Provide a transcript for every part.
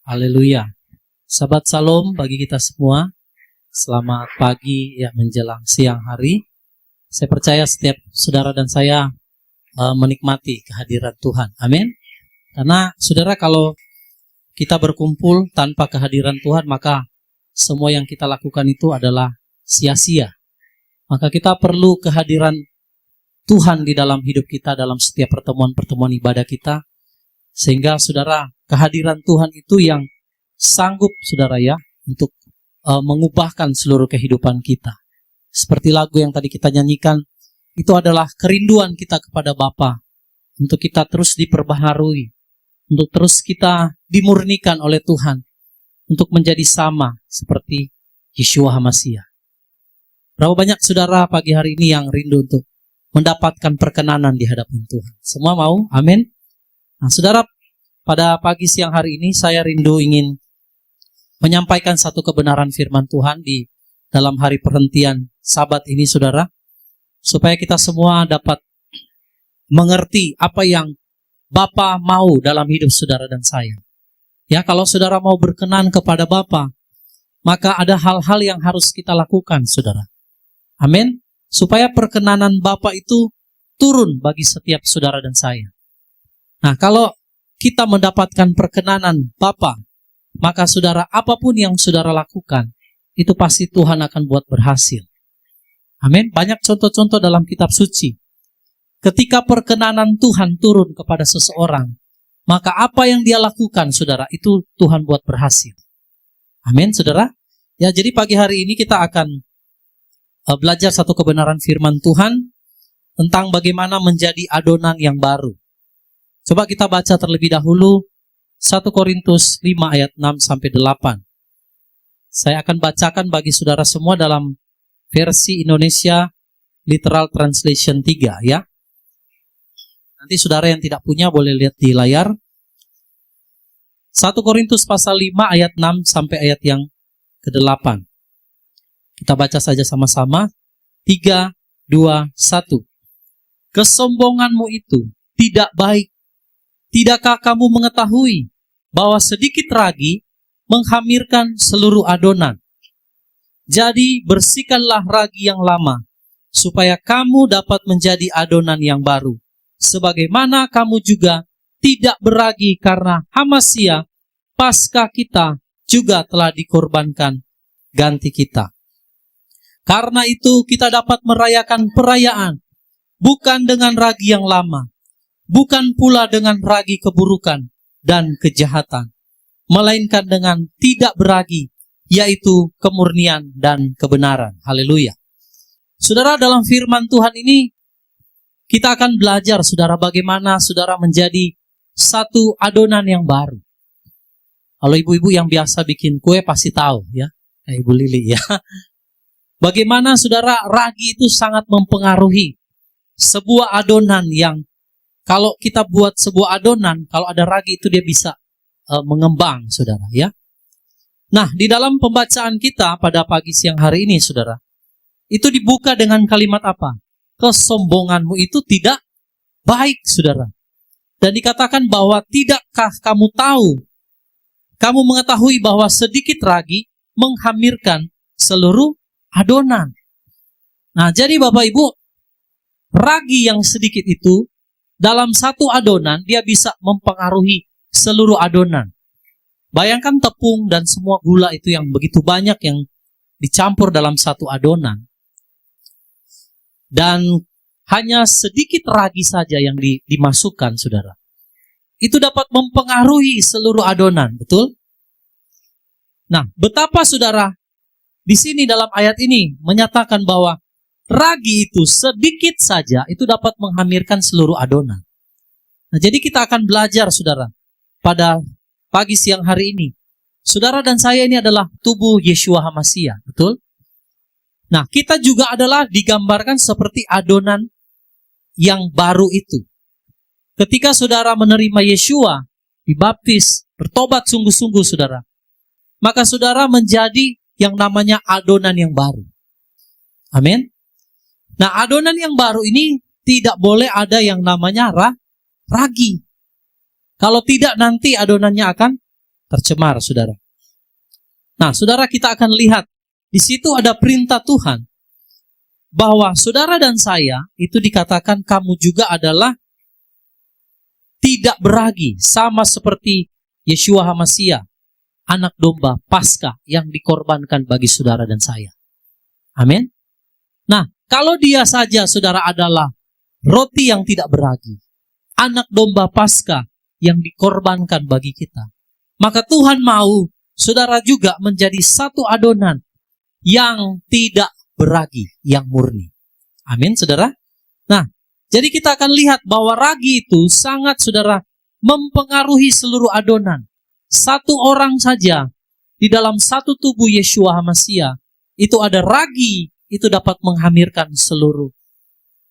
Haleluya. Sahabat Salom bagi kita semua. Selamat pagi yang menjelang siang hari. Saya percaya setiap saudara dan saya menikmati kehadiran Tuhan. Amin. Karena saudara, kalau kita berkumpul tanpa kehadiran Tuhan, maka semua yang kita lakukan itu adalah sia-sia. Maka kita perlu kehadiran Tuhan di dalam hidup kita, dalam setiap pertemuan-pertemuan ibadah kita. Sehingga saudara, kehadiran Tuhan itu yang sanggup saudara ya, untuk mengubahkan seluruh kehidupan kita. Seperti lagu yang tadi kita nyanyikan, itu adalah kerinduan kita kepada Bapa, untuk kita terus diperbaharui, untuk terus kita dimurnikan oleh Tuhan, untuk menjadi sama seperti Yeshua HaMashiach. Berapa banyak saudara pagi hari ini yang rindu untuk mendapatkan perkenanan di hadapan Tuhan? Semua mau? Amin. Nah saudara, pada pagi siang hari ini saya rindu ingin menyampaikan satu kebenaran firman Tuhan di dalam hari perhentian Sabat ini saudara, supaya kita semua dapat mengerti apa yang Bapa mau dalam hidup saudara dan saya. Ya, kalau saudara mau berkenan kepada Bapa, maka ada hal-hal yang harus kita lakukan saudara. Amin. Supaya perkenanan Bapa itu turun bagi setiap saudara dan saya. Nah, kalau kita mendapatkan perkenanan Bapa, maka saudara, apapun yang saudara lakukan, itu pasti Tuhan akan buat berhasil. Amin. Banyak contoh-contoh dalam kitab suci. Ketika perkenanan Tuhan turun kepada seseorang, maka apa yang dia lakukan, saudara, itu Tuhan buat berhasil. Amin, saudara. Ya, jadi pagi hari ini kita akan belajar satu kebenaran firman Tuhan tentang bagaimana menjadi adonan yang baru. Coba kita baca terlebih dahulu 1 Korintus 5 ayat 6-8. Saya akan bacakan bagi saudara semua dalam versi Indonesia Literal Translation 3 ya. Nanti saudara yang tidak punya boleh lihat di layar. 1 Korintus pasal 5 ayat 6 sampai ayat yang ke-8. Kita baca saja sama-sama. 3, 2, 1. Kesombonganmu itu tidak baik. Tidakkah kamu mengetahui bahwa sedikit ragi menghamirkan seluruh adonan? Jadi bersihkanlah ragi yang lama, supaya kamu dapat menjadi adonan yang baru. Sebagaimana kamu juga tidak beragi karena HaMashiach, Paskah kita, juga telah dikorbankan ganti kita. Karena itu kita dapat merayakan perayaan, bukan dengan ragi yang lama, bukan pula dengan ragi keburukan dan kejahatan, melainkan dengan tidak beragi, yaitu kemurnian dan kebenaran. Haleluya. Saudara, dalam firman Tuhan ini, kita akan belajar, saudara, bagaimana saudara menjadi satu adonan yang baru. Kalau ibu-ibu yang biasa bikin kue pasti tahu, ya, kayak Ibu Lili, ya. Bagaimana, saudara, ragi itu sangat mempengaruhi sebuah adonan yang kalau kita buat sebuah adonan, kalau ada ragi itu dia bisa mengembang, saudara, ya. Nah, di dalam pembacaan kita pada pagi siang hari ini, saudara, itu dibuka dengan kalimat apa? Kesombonganmu itu tidak baik, saudara. Dan dikatakan bahwa tidakkah kamu tahu, kamu mengetahui bahwa sedikit ragi menghamirkan seluruh adonan. Nah, jadi Bapak Ibu, ragi yang sedikit itu dalam satu adonan, dia bisa mempengaruhi seluruh adonan. Bayangkan tepung dan semua gula itu yang begitu banyak yang dicampur dalam satu adonan. Dan hanya sedikit ragi saja yang dimasukkan, saudara. Itu dapat mempengaruhi seluruh adonan, betul? Nah, betapa saudara, di sini dalam ayat ini menyatakan bahwa ragi itu sedikit saja, itu dapat menghamirkan seluruh adonan. Nah, jadi kita akan belajar, saudara, pada pagi siang hari ini. Saudara dan saya ini adalah tubuh Yeshua HaMashiach, betul? Nah, kita juga adalah digambarkan seperti adonan yang baru itu. Ketika saudara menerima Yeshua, dibaptis, bertobat sungguh-sungguh, saudara, maka saudara menjadi yang namanya adonan yang baru. Amin. Nah, adonan yang baru ini tidak boleh ada yang namanya ragi. Kalau tidak, nanti adonannya akan tercemar, saudara. Nah, saudara, kita akan lihat di situ ada perintah Tuhan bahwa saudara dan saya itu dikatakan kamu juga adalah tidak beragi, sama seperti Yeshua HaMasyiah, anak domba Paskah yang dikorbankan bagi saudara dan saya. Amin. Nah, kalau dia saja saudara adalah roti yang tidak beragi, anak domba Paskah yang dikorbankan bagi kita, maka Tuhan mau saudara juga menjadi satu adonan yang tidak beragi, yang murni. Amin, saudara. Nah, jadi kita akan lihat bahwa ragi itu sangat, saudara, mempengaruhi seluruh adonan. Satu orang saja di dalam satu tubuh Yeshua HaMasyiah itu ada ragi, itu dapat menghamirkan seluruh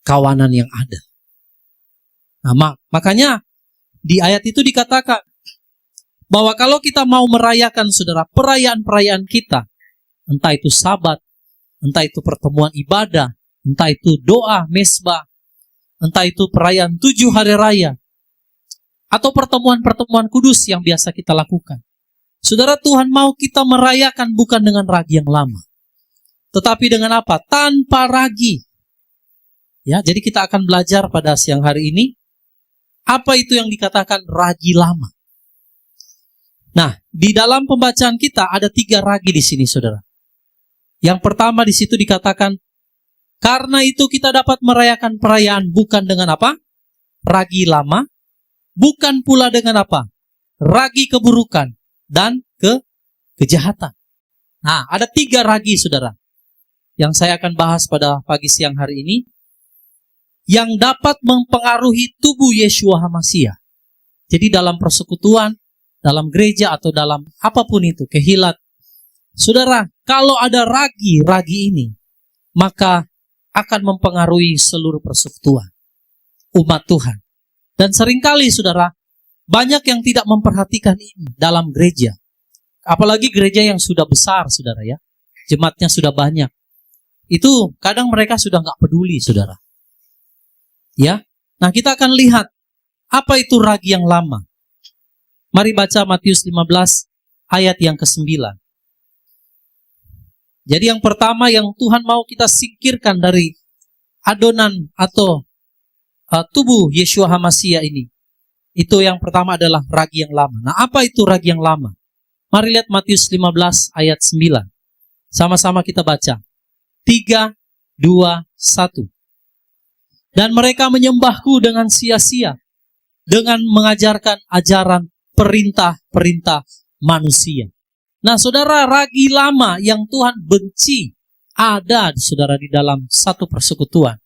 kawanan yang ada. Nah, makanya di ayat itu dikatakan bahwa kalau kita mau merayakan, saudara, perayaan-perayaan kita, entah itu Sabat, entah itu pertemuan ibadah, entah itu doa, mesbah, entah itu perayaan 7 hari raya, atau pertemuan-pertemuan kudus yang biasa kita lakukan. Saudara, Tuhan mau kita merayakan bukan dengan ragi yang lama, tetapi dengan apa? Tanpa ragi. Ya, jadi kita akan belajar pada siang hari ini, apa itu yang dikatakan ragi lama. Nah, di dalam pembacaan kita ada 3 ragi di sini, saudara. Yang pertama di situ dikatakan, karena itu kita dapat merayakan perayaan bukan dengan apa? Ragi lama, bukan pula dengan apa? Ragi keburukan dan kejahatan. Nah, ada 3 ragi, saudara, yang saya akan bahas pada pagi siang hari ini, yang dapat mempengaruhi tubuh Yeshua HaMasyiah. Jadi dalam persekutuan, dalam gereja atau dalam apapun itu, kehilat, saudara, kalau ada ragi ini, maka akan mempengaruhi seluruh persekutuan umat Tuhan. Dan seringkali, saudara, banyak yang tidak memperhatikan ini dalam gereja. Apalagi gereja yang sudah besar, saudara, ya. Jemaatnya sudah banyak. Itu kadang mereka sudah nggak peduli, saudara. Ya. Nah, kita akan lihat apa itu ragi yang lama. Mari baca Matius 15 ayat yang ke-9. Jadi yang pertama yang Tuhan mau kita singkirkan dari adonan atau tubuh Yeshua HaMasyiah ini, itu yang pertama adalah ragi yang lama. Nah, apa itu ragi yang lama? Mari lihat Matius 15 ayat 9. Sama-sama kita baca. 3, 2, 1. Dan mereka menyembahku dengan sia-sia, dengan mengajarkan ajaran perintah-perintah manusia. Nah, saudara, ragi lama yang Tuhan benci ada, saudara, di dalam satu persekutuan.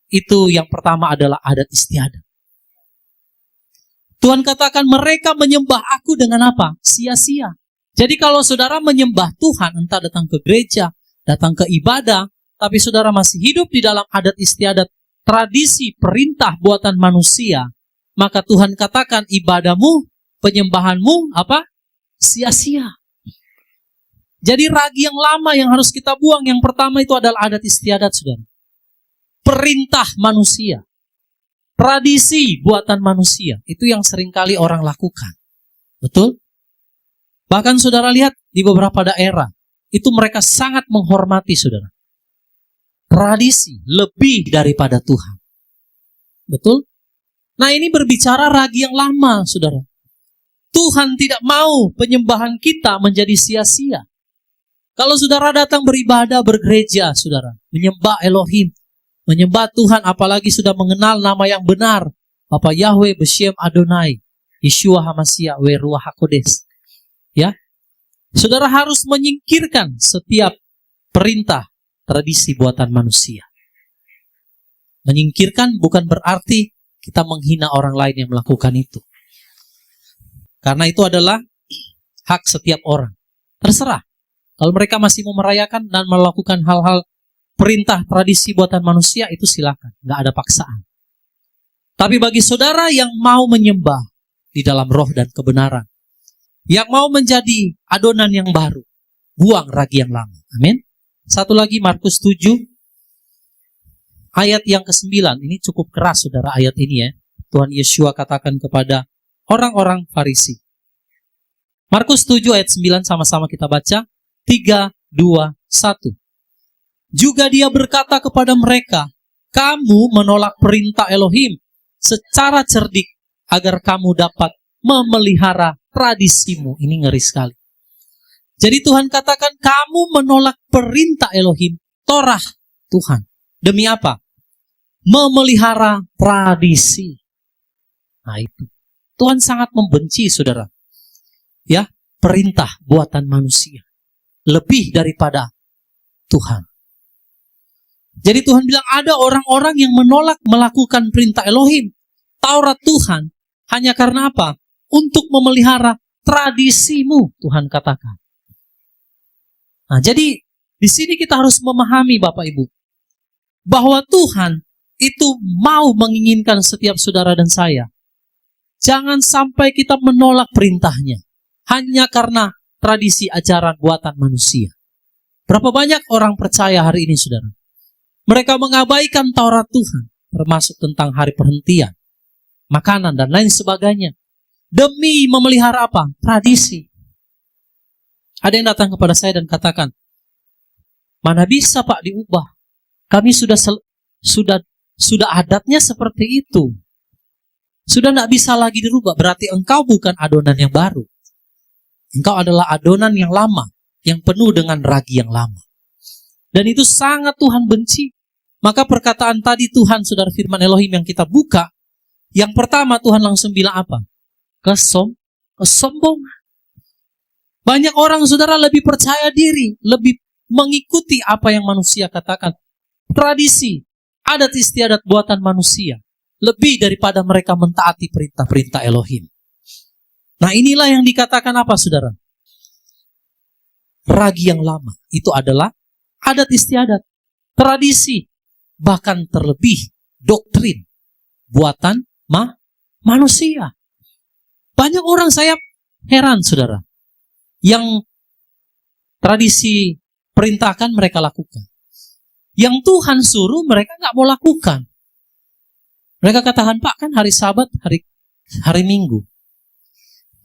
Itu yang pertama adalah adat istiadat. Tuhan katakan mereka menyembah aku dengan apa? Sia-sia. Jadi kalau saudara menyembah Tuhan, entah datang ke gereja, datang ke ibadah, tapi saudara masih hidup di dalam adat istiadat, tradisi, perintah buatan manusia, maka Tuhan katakan ibadahmu, penyembahanmu, apa? Sia-sia. Jadi ragi yang lama yang harus kita buang, yang pertama itu adalah adat istiadat, saudara. Perintah manusia. Tradisi buatan manusia. Itu yang seringkali orang lakukan. Betul? Bahkan saudara lihat di beberapa daerah, itu mereka sangat menghormati, saudara, tradisi lebih daripada Tuhan. Betul? Nah, ini berbicara ragi yang lama, saudara. Tuhan tidak mau penyembahan kita menjadi sia-sia. Kalau saudara datang beribadah, bergereja, saudara, menyembah Elohim, menyembah Tuhan, apalagi sudah mengenal nama yang benar, Bapa Yahweh Beshem Adonai, Yeshua HaMasyiah, Ruach HaKodes. Ya, saudara harus menyingkirkan setiap perintah, tradisi buatan manusia. Menyingkirkan bukan berarti kita menghina orang lain yang melakukan itu. Karena itu adalah hak setiap orang. Terserah. Kalau mereka masih mau merayakan dan melakukan hal-hal perintah tradisi buatan manusia, itu silakan. Nggak ada paksaan. Tapi bagi saudara yang mau menyembah di dalam roh dan kebenaran, yang mau menjadi adonan yang baru, buang ragi yang lama. Amin. Satu lagi Markus 7 ayat yang ke-9. Ini cukup keras, saudara, ayat ini ya. Tuhan Yeshua katakan kepada orang-orang Farisi. Markus 7 ayat 9 sama-sama kita baca. 3, 2, 1. Juga dia berkata kepada mereka, kamu menolak perintah Elohim secara cerdik agar kamu dapat memelihara tradisimu. Ini ngeri sekali. Jadi Tuhan katakan kamu menolak perintah Elohim, Torah Tuhan. Demi apa? Memelihara tradisi. Nah itu. Tuhan sangat membenci, saudara. Ya, perintah buatan manusia. Lebih daripada Tuhan. Jadi Tuhan bilang ada orang-orang yang menolak melakukan perintah Elohim, Taurat Tuhan, hanya karena apa? Untuk memelihara tradisimu, Tuhan katakan. Nah, jadi di sini kita harus memahami Bapak Ibu, bahwa Tuhan itu mau menginginkan setiap saudara dan saya. Jangan sampai kita menolak perintahnya, hanya karena tradisi ajaran buatan manusia. Berapa banyak orang percaya hari ini, saudara? Mereka mengabaikan Taurat Tuhan, termasuk tentang hari perhentian, makanan, dan lain sebagainya. Demi memelihara apa? Tradisi. Ada yang datang kepada saya dan katakan, mana bisa Pak diubah? Kami sudah adatnya seperti itu. Sudah tidak bisa lagi dirubah. Berarti engkau bukan adonan yang baru. Engkau adalah adonan yang lama, yang penuh dengan ragi yang lama. Dan itu sangat Tuhan benci. Maka perkataan tadi Tuhan, saudara, firman Elohim yang kita buka, yang pertama Tuhan langsung bilang apa? Kesombongan. Banyak orang, saudara, lebih percaya diri, lebih mengikuti apa yang manusia katakan. Tradisi, adat istiadat buatan manusia, lebih daripada mereka mentaati perintah-perintah Elohim. Nah, inilah yang dikatakan apa, saudara? Ragi yang lama, itu adalah adat istiadat, tradisi, bahkan terlebih doktrin buatan manusia. Banyak orang, saya heran, saudara, yang tradisi perintahkan mereka lakukan. Yang Tuhan suruh mereka nggak mau lakukan. Mereka katakan, Pak, kan hari Sabat, hari Minggu.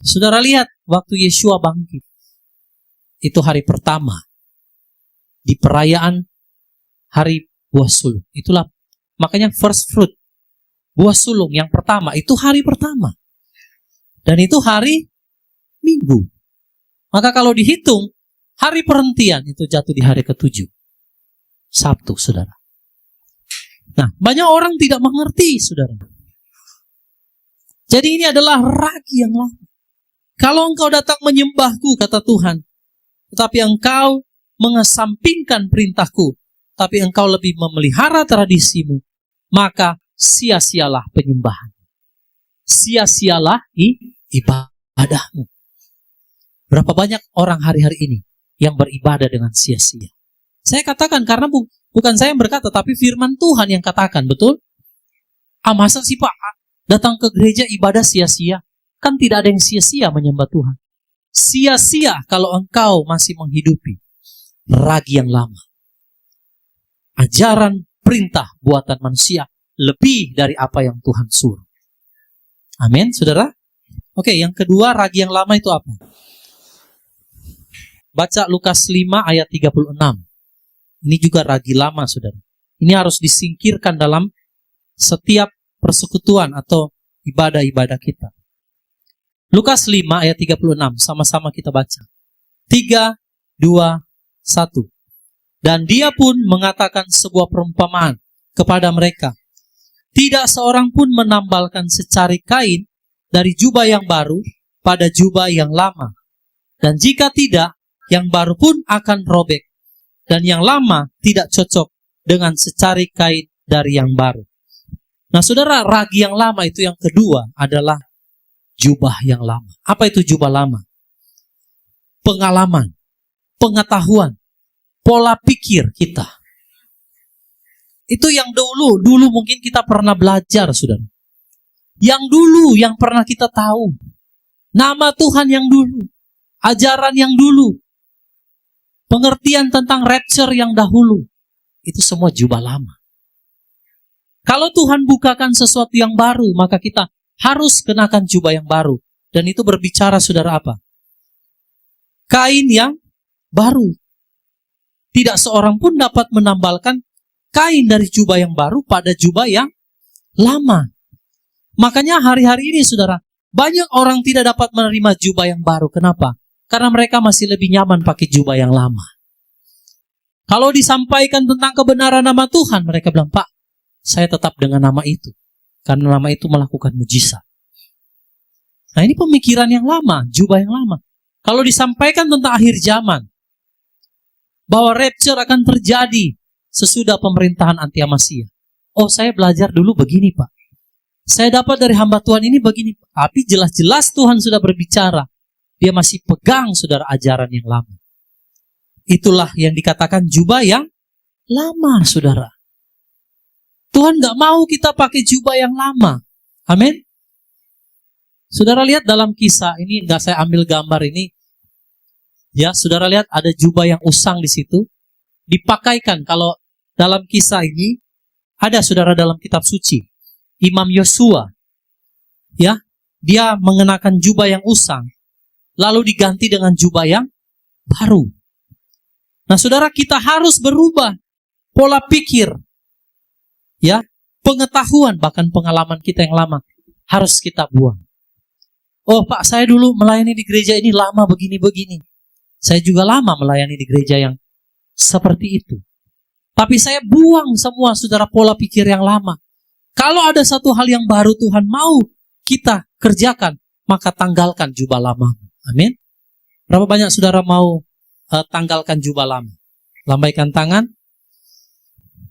Saudara lihat, waktu Yeshua bangkit, itu hari pertama di perayaan hari buah sulung. Itulah makanya first fruit, buah sulung yang pertama, itu hari pertama. Dan itu hari Minggu. Maka kalau dihitung, hari perhentian itu jatuh di hari ke-7. Sabtu, saudara. Nah, banyak orang tidak mengerti, saudara. Jadi ini adalah ragi yang lama. Kalau engkau datang menyembahku, kata Tuhan, tetapi engkau mengesampingkan perintahku, tapi engkau lebih memelihara tradisimu, maka sia-sialah penyembahan. Sia-sialah ibadahmu. Berapa banyak orang hari-hari ini yang beribadah dengan sia-sia? Saya katakan karena bukan saya yang berkata, tapi firman Tuhan yang katakan, betul? Masa sih Pak, datang ke gereja ibadah sia-sia? Kan tidak ada yang sia-sia menyembah Tuhan. Sia-sia kalau engkau masih menghidupi ragi yang lama. Ajaran perintah buatan manusia lebih dari apa yang Tuhan suruh. Amin, saudara? Oke, yang kedua, ragi yang lama itu apa? Baca Lukas 5 ayat 36. Ini juga ragi lama, saudara. Ini harus disingkirkan dalam setiap persekutuan atau ibadah-ibadah kita. Lukas 5 ayat 36, sama-sama kita baca. 3, 2, 1. Dan dia pun mengatakan sebuah perumpamaan kepada mereka. Tidak seorang pun menambalkan secari kain dari jubah yang baru pada jubah yang lama. Dan jika tidak, yang baru pun akan robek. Dan yang lama tidak cocok dengan secari kain dari yang baru. Nah, saudara, ragi yang lama itu yang kedua adalah jubah yang lama. Apa itu jubah lama? Pengalaman, pengetahuan, pola pikir kita. Itu yang dulu mungkin kita pernah belajar, saudara. Yang dulu, yang pernah kita tahu. Nama Tuhan yang dulu. Ajaran yang dulu. Pengertian tentang rapture yang dahulu. Itu semua jubah lama. Kalau Tuhan bukakan sesuatu yang baru, maka kita harus kenakan jubah yang baru. Dan itu berbicara, saudara, apa? kain yang baru. Tidak seorang pun dapat menambalkan kain dari jubah yang baru pada jubah yang lama. Makanya hari-hari ini saudara, banyak orang tidak dapat menerima jubah yang baru. Kenapa? Karena mereka masih lebih nyaman pakai jubah yang lama. Kalau disampaikan tentang kebenaran nama Tuhan, mereka bilang, Pak, saya tetap dengan nama itu. Karena nama itu melakukan mujizat. Nah, ini pemikiran yang lama, jubah yang lama. Kalau disampaikan tentang akhir zaman, bahwa rapture akan terjadi sesudah pemerintahan anti-Amasya. Oh, saya belajar dulu begini, Pak. Saya dapat dari hamba Tuhan ini begini, Pak. Tapi jelas-jelas Tuhan sudah berbicara. Dia masih pegang, saudara, ajaran yang lama. Itulah yang dikatakan jubah yang lama, saudara. Tuhan gak mau kita pakai jubah yang lama. Amin. Saudara lihat dalam kisah ini, gak saya ambil gambar ini. Ya, saudara lihat ada jubah yang usang di situ. Dipakaikan, kalau dalam kisah ini, ada saudara dalam kitab suci. Imam Yosua. Ya, dia mengenakan jubah yang usang. Lalu diganti dengan jubah yang baru. Nah, saudara, kita harus berubah pola pikir. Ya, pengetahuan, bahkan pengalaman kita yang lama harus kita buang. Oh, Pak, saya dulu melayani di gereja ini lama begini-begini. Saya juga lama melayani di gereja yang seperti itu. Tapi saya buang semua, saudara, pola pikir yang lama. Kalau ada satu hal yang baru Tuhan mau kita kerjakan, maka tanggalkan jubah lama. Amin. Berapa banyak saudara mau tanggalkan jubah lama? Lambaikan tangan.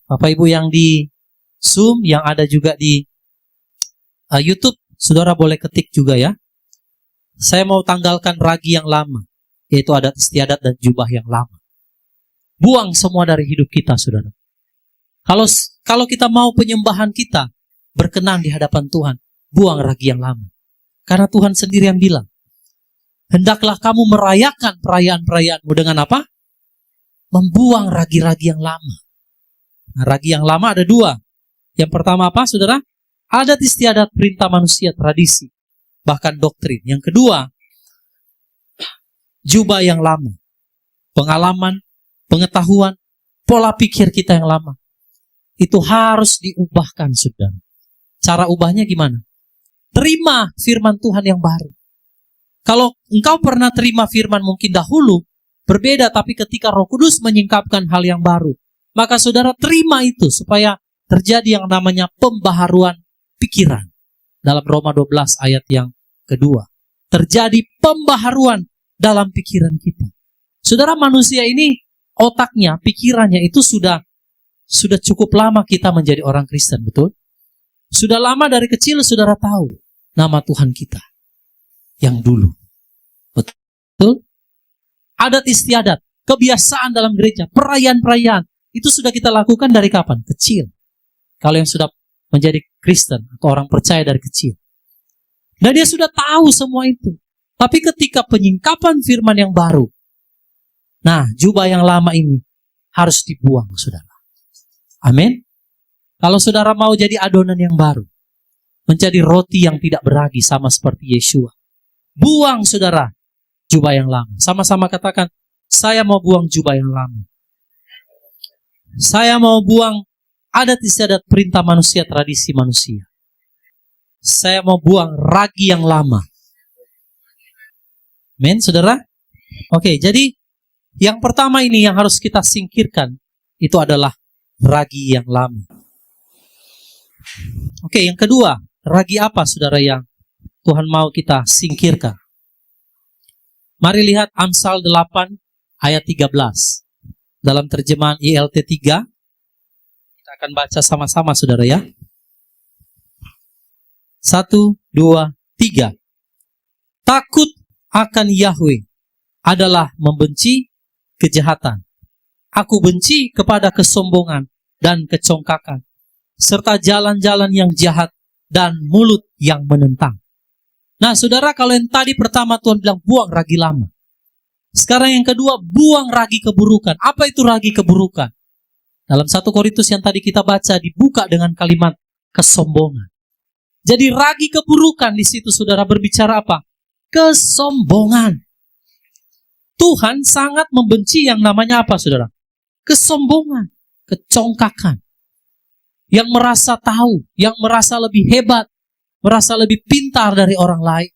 Bapak Ibu yang di Zoom, yang ada juga di YouTube, saudara boleh ketik juga ya. Saya mau tanggalkan ragi yang lama, yaitu adat istiadat dan jubah yang lama. Buang semua dari hidup kita, saudara. Kalau kita mau penyembahan kita berkenan di hadapan Tuhan, buang ragi yang lama. Karena Tuhan sendiri yang bilang, hendaklah kamu merayakan perayaan-perayaanmu dengan apa? Membuang ragi-ragi yang lama. Nah, ragi yang lama ada dua. Yang pertama apa, saudara? Adat istiadat, perintah manusia, tradisi, bahkan doktrin. Yang kedua, jubah yang lama. Pengalaman, pengetahuan, pola pikir kita yang lama. Itu harus diubahkan, saudara. Cara ubahnya gimana? Terima firman Tuhan yang baru. Kalau engkau pernah terima firman mungkin dahulu, berbeda, tapi ketika Roh Kudus menyingkapkan hal yang baru, maka saudara terima itu supaya terjadi yang namanya pembaharuan pikiran. Dalam Roma 12 ayat yang kedua. Terjadi pembaharuan dalam pikiran kita. Saudara, manusia ini otaknya, pikirannya itu sudah cukup lama kita menjadi orang Kristen, betul? Sudah lama dari kecil saudara tahu nama Tuhan kita yang dulu. Betul? Adat istiadat, kebiasaan dalam gereja, perayaan-perayaan, itu sudah kita lakukan dari kapan? Kecil. Kalau yang sudah menjadi Kristen atau orang percaya dari kecil. Dan dia sudah tahu semua itu. Tapi ketika penyingkapan firman yang baru, nah, jubah yang lama ini harus dibuang, saudara. Amin. Kalau saudara mau jadi adonan yang baru, menjadi roti yang tidak beragi sama seperti Yeshua, buang, saudara, jubah yang lama. Sama-sama katakan, saya mau buang jubah yang lama. Saya mau buang adat istiadat, perintah manusia, tradisi manusia. Saya mau buang ragi yang lama. Amin, saudara. Oke, jadi yang pertama ini yang harus kita singkirkan, itu adalah ragi yang lama. Oke, yang kedua, ragi apa, saudara, yang Tuhan mau kita singkirkan? Mari lihat Amsal 8 ayat 13. Dalam terjemahan ILT 3, kita akan baca sama-sama, saudara, ya. 1, 2, 3. Takut akan Yahweh adalah membenci kejahatan. Aku benci kepada kesombongan dan kecongkakan, serta jalan-jalan yang jahat dan mulut yang menentang. Nah, saudara, kalau yang tadi pertama Tuhan bilang buang ragi lama. Sekarang yang kedua, buang ragi keburukan. Apa itu ragi keburukan? Dalam 1 Korintus yang tadi kita baca dibuka dengan kalimat kesombongan. Jadi ragi keburukan di situ, saudara, berbicara apa? Kesombongan. Tuhan sangat membenci yang namanya apa, saudara? Kesombongan, kecongkakan. Yang merasa tahu, yang merasa lebih hebat, merasa lebih pintar dari orang lain.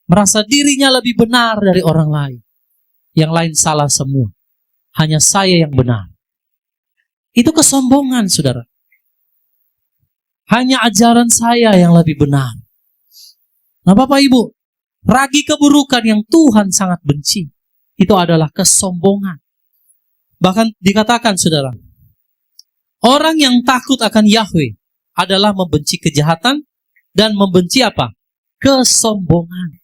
Merasa dirinya lebih benar dari orang lain. Yang lain salah semua. Hanya saya yang benar. Itu kesombongan, saudara. Hanya ajaran saya yang lebih benar. Nah, Bapak Ibu, ragi keburukan yang Tuhan sangat benci, itu adalah kesombongan. Bahkan dikatakan, saudara, orang yang takut akan Yahweh adalah membenci kejahatan dan membenci apa? Kesombongan.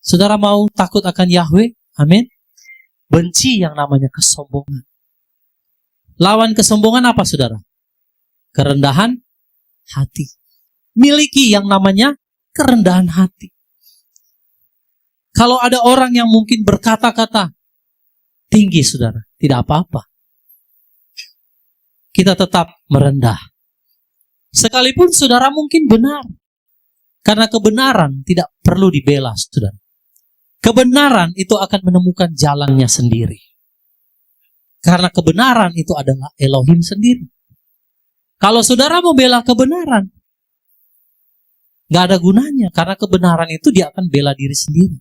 Saudara mau takut akan Yahweh? Amin. Benci yang namanya kesombongan. Lawan kesombongan apa, saudara? Kerendahan hati. Miliki yang namanya kerendahan hati. Kalau ada orang yang mungkin berkata-kata tinggi, saudara, tidak apa-apa. Kita tetap merendah. Sekalipun saudara mungkin benar. Karena kebenaran tidak perlu dibela, saudara. Kebenaran itu akan menemukan jalannya sendiri. Karena kebenaran itu adalah Elohim sendiri. Kalau saudara membela kebenaran, gak ada gunanya. Karena kebenaran itu dia akan bela diri sendiri.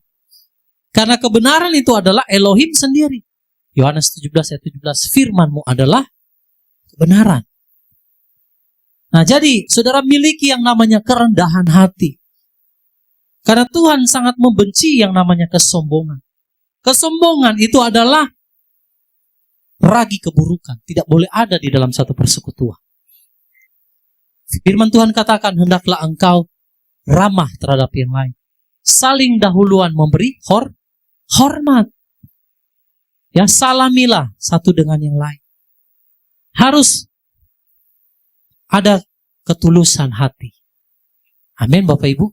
Karena kebenaran itu adalah Elohim sendiri. Yohanes 17 ayat 17, firman-Mu adalah kebenaran. Nah, jadi saudara miliki yang namanya kerendahan hati. Karena Tuhan sangat membenci yang namanya kesombongan. Kesombongan itu adalah ragi keburukan. Tidak boleh ada di dalam satu persekutuan. Firman Tuhan katakan, hendaklah engkau ramah terhadap yang lain. Saling dahuluan memberi hormat. Ya, salamilah satu dengan yang lain. Harus ada ketulusan hati. Amin, Bapak Ibu.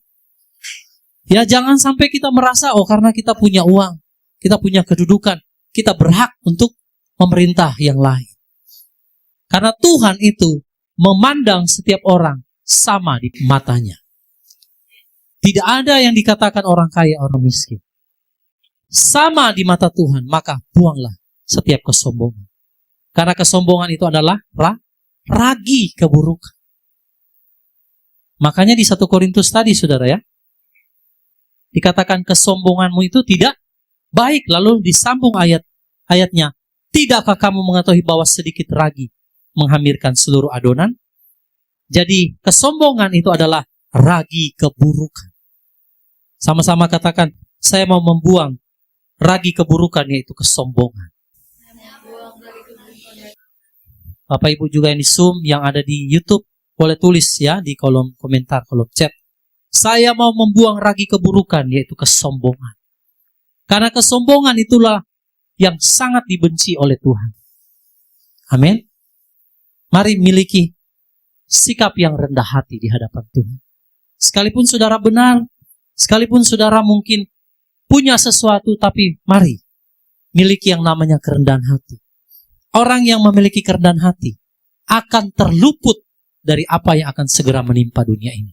Ya, jangan sampai kita merasa, oh karena kita punya uang, kita punya kedudukan, kita berhak untuk memerintah yang lain. Karena Tuhan itu memandang setiap orang sama di matanya. Tidak ada yang dikatakan orang kaya, orang miskin. Sama di mata Tuhan, maka buanglah setiap kesombongan. Karena kesombongan itu adalah ragi keburukan. Makanya di 1 Korintus tadi, saudara ya, dikatakan kesombonganmu itu tidak baik. Lalu disambung ayatnya, tidakkah kamu mengetahui bahwa sedikit ragi menghamirkan seluruh adonan? Jadi kesombongan itu adalah ragi keburukan. Sama-sama katakan, saya mau membuang ragi keburukan, yaitu kesombongan. Bapak Ibu juga yang di Zoom, yang ada di YouTube, boleh tulis ya di kolom komentar, kolom chat. Saya mau membuang ragi keburukan, yaitu kesombongan. Karena kesombongan itulah yang sangat dibenci oleh Tuhan. Amin. Mari miliki sikap yang rendah hati di hadapan Tuhan. Sekalipun saudara benar, sekalipun saudara mungkin punya sesuatu, tapi mari miliki yang namanya kerendahan hati. Orang yang memiliki kerendahan hati akan terluput dari apa yang akan segera menimpa dunia ini.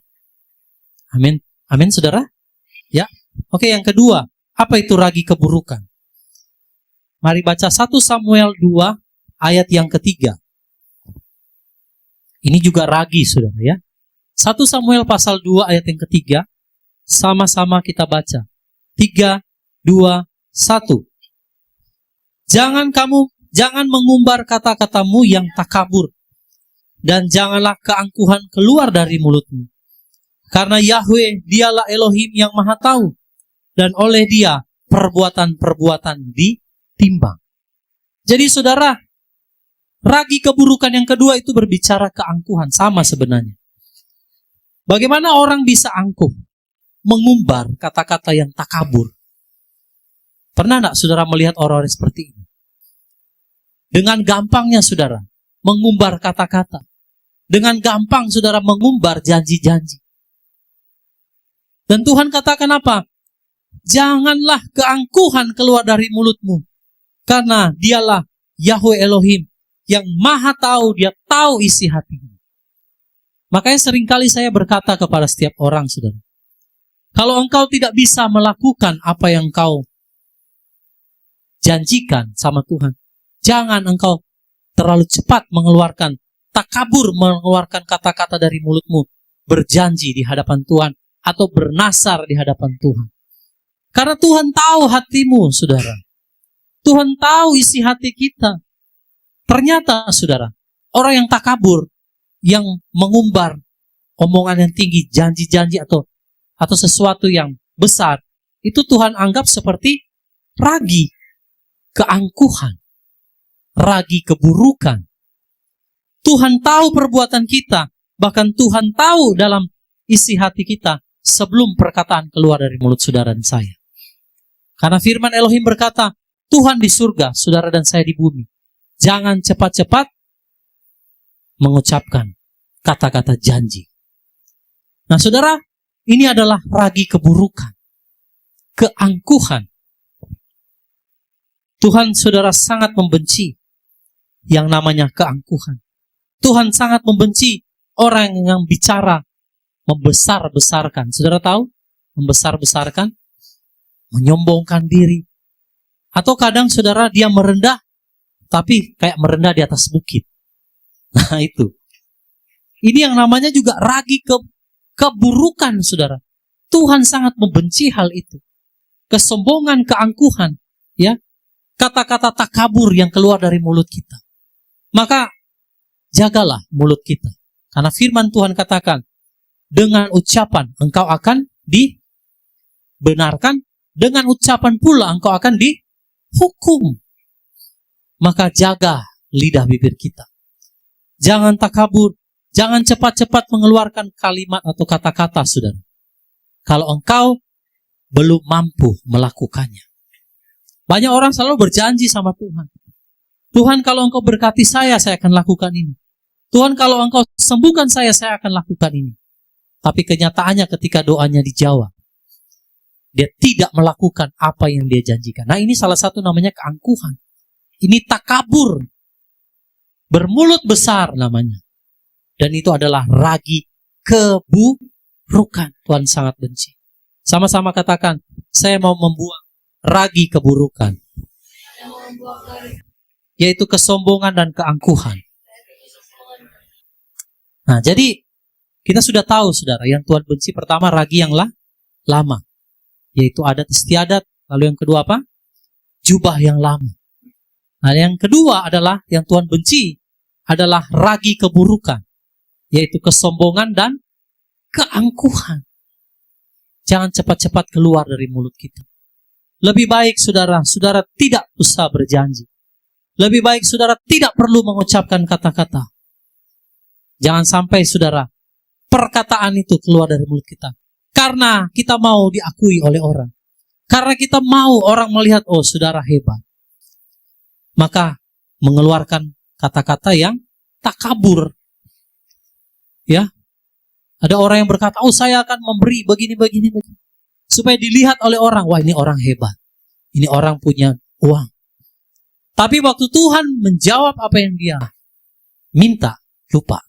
Amin. Amin, saudara. Ya. Oke, yang kedua, apa itu ragi keburukan? Mari baca 1 Samuel 2 ayat yang ketiga. Ini juga ragi, saudara ya. 1 Samuel pasal 2 ayat yang ketiga. Sama-sama kita baca. 3, 2, 1. Jangan mengumbar kata-katamu yang takabur, dan janganlah keangkuhan keluar dari mulutmu. Karena Yahweh dialah Elohim yang maha tahu, dan oleh dia perbuatan-perbuatan ditimbang. Jadi saudara, ragi keburukan yang kedua itu berbicara keangkuhan, sama sebenarnya. Bagaimana orang bisa angkuh? Mengumbar kata-kata yang takabur. Pernah enggak saudara melihat orang-orang seperti ini? Dengan gampangnya saudara mengumbar kata-kata. Dengan gampang saudara mengumbar janji-janji. Dan Tuhan katakan apa? Janganlah keangkuhan keluar dari mulutmu. Karena dialah Yahweh Elohim yang maha tahu, dia tahu isi hatimu. Makanya seringkali saya berkata kepada setiap orang, saudara, kalau engkau tidak bisa melakukan apa yang engkau janjikan sama Tuhan. Jangan engkau terlalu cepat mengeluarkan, takabur mengeluarkan kata-kata dari mulutmu, berjanji di hadapan Tuhan, atau bernasar di hadapan Tuhan. Karena Tuhan tahu hatimu, saudara. Tuhan tahu isi hati kita. Ternyata, saudara, orang yang takabur, yang mengumbar omongan yang tinggi, janji-janji atau sesuatu yang besar, itu Tuhan anggap seperti ragi keangkuhan, ragi keburukan. Tuhan tahu perbuatan kita, bahkan Tuhan tahu dalam isi hati kita sebelum perkataan keluar dari mulut saudara dan saya. Karena firman Elohim berkata, Tuhan di surga, saudara dan saya di bumi. Jangan cepat-cepat mengucapkan kata-kata janji. Nah, saudara, ini adalah ragi keburukan, keangkuhan. Tuhan, saudara, sangat membenci yang namanya keangkuhan. Tuhan sangat membenci orang yang bicara membesar-besarkan. Saudara tahu? Membesar-besarkan, menyombongkan diri. Atau kadang, saudara, dia merendah, tapi kayak merendah di atas bukit. Nah, itu. Ini yang namanya juga ragi keburukan, saudara. Tuhan sangat membenci hal itu. Kesombongan, keangkuhan, ya. Kata-kata takabur yang keluar dari mulut kita. Maka, jagalah mulut kita. Karena firman Tuhan katakan, dengan ucapan engkau akan dibenarkan, dengan ucapan pula engkau akan dihukum. Maka jaga lidah bibir kita. Jangan takabur, jangan cepat-cepat mengeluarkan kalimat atau kata-kata, saudara. Kalau engkau belum mampu melakukannya. Banyak orang selalu berjanji sama Tuhan. Tuhan, kalau engkau berkati saya akan lakukan ini. Tuhan, kalau engkau sembuhkan saya akan lakukan ini. Tapi kenyataannya ketika doanya dijawab, dia tidak melakukan apa yang dia janjikan. Nah, ini salah satu namanya keangkuhan. Ini takabur. Bermulut besar namanya. Dan itu adalah ragi keburukan. Tuhan sangat benci. Sama-sama katakan, saya mau membuang ragi keburukan. Yaitu kesombongan dan keangkuhan. Nah, jadi kita sudah tahu, saudara, yang Tuhan benci pertama ragi yang lama. Yaitu adat istiadat. Lalu yang kedua apa? Jubah yang lama. Nah, yang kedua adalah yang Tuhan benci adalah ragi keburukan. Yaitu kesombongan dan keangkuhan. Jangan cepat-cepat keluar dari mulut kita. Lebih baik, saudara tidak usah berjanji. Lebih baik, saudara tidak perlu mengucapkan kata-kata. Jangan sampai, saudara, perkataan itu keluar dari mulut kita. Karena kita mau diakui oleh orang. Karena kita mau orang melihat, oh, saudara hebat. Maka mengeluarkan kata-kata yang takabur. Ya. Ada orang yang berkata, oh, saya akan memberi begini. Supaya dilihat oleh orang, wah, ini orang hebat. Ini orang punya uang. Tapi waktu Tuhan menjawab apa yang dia minta, lupa.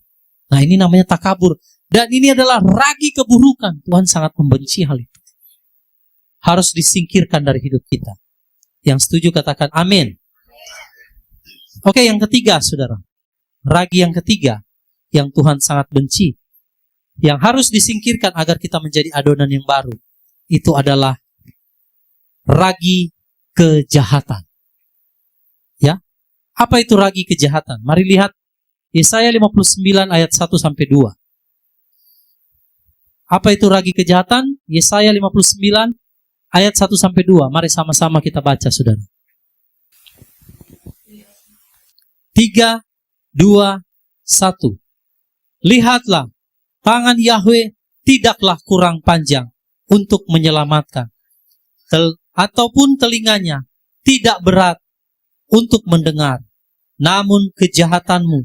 Nah, ini namanya takabur. Dan ini adalah ragi keburukan. Tuhan sangat membenci hal itu. Harus disingkirkan dari hidup kita. Yang setuju katakan amin. Oke, yang ketiga, saudara. Ragi yang ketiga yang Tuhan sangat benci, yang harus disingkirkan agar kita menjadi adonan yang baru, itu adalah ragi kejahatan. Ya, apa itu ragi kejahatan? Mari lihat Yesaya 59 ayat 1-2. Apa itu ragi kejahatan? Yesaya 59 ayat 1-2. Mari sama-sama kita baca, saudara. 3, 2, 1. Lihatlah, tangan Yahweh tidaklah kurang panjang untuk menyelamatkan, ataupun telinganya tidak berat untuk mendengar. Namun kejahatanmu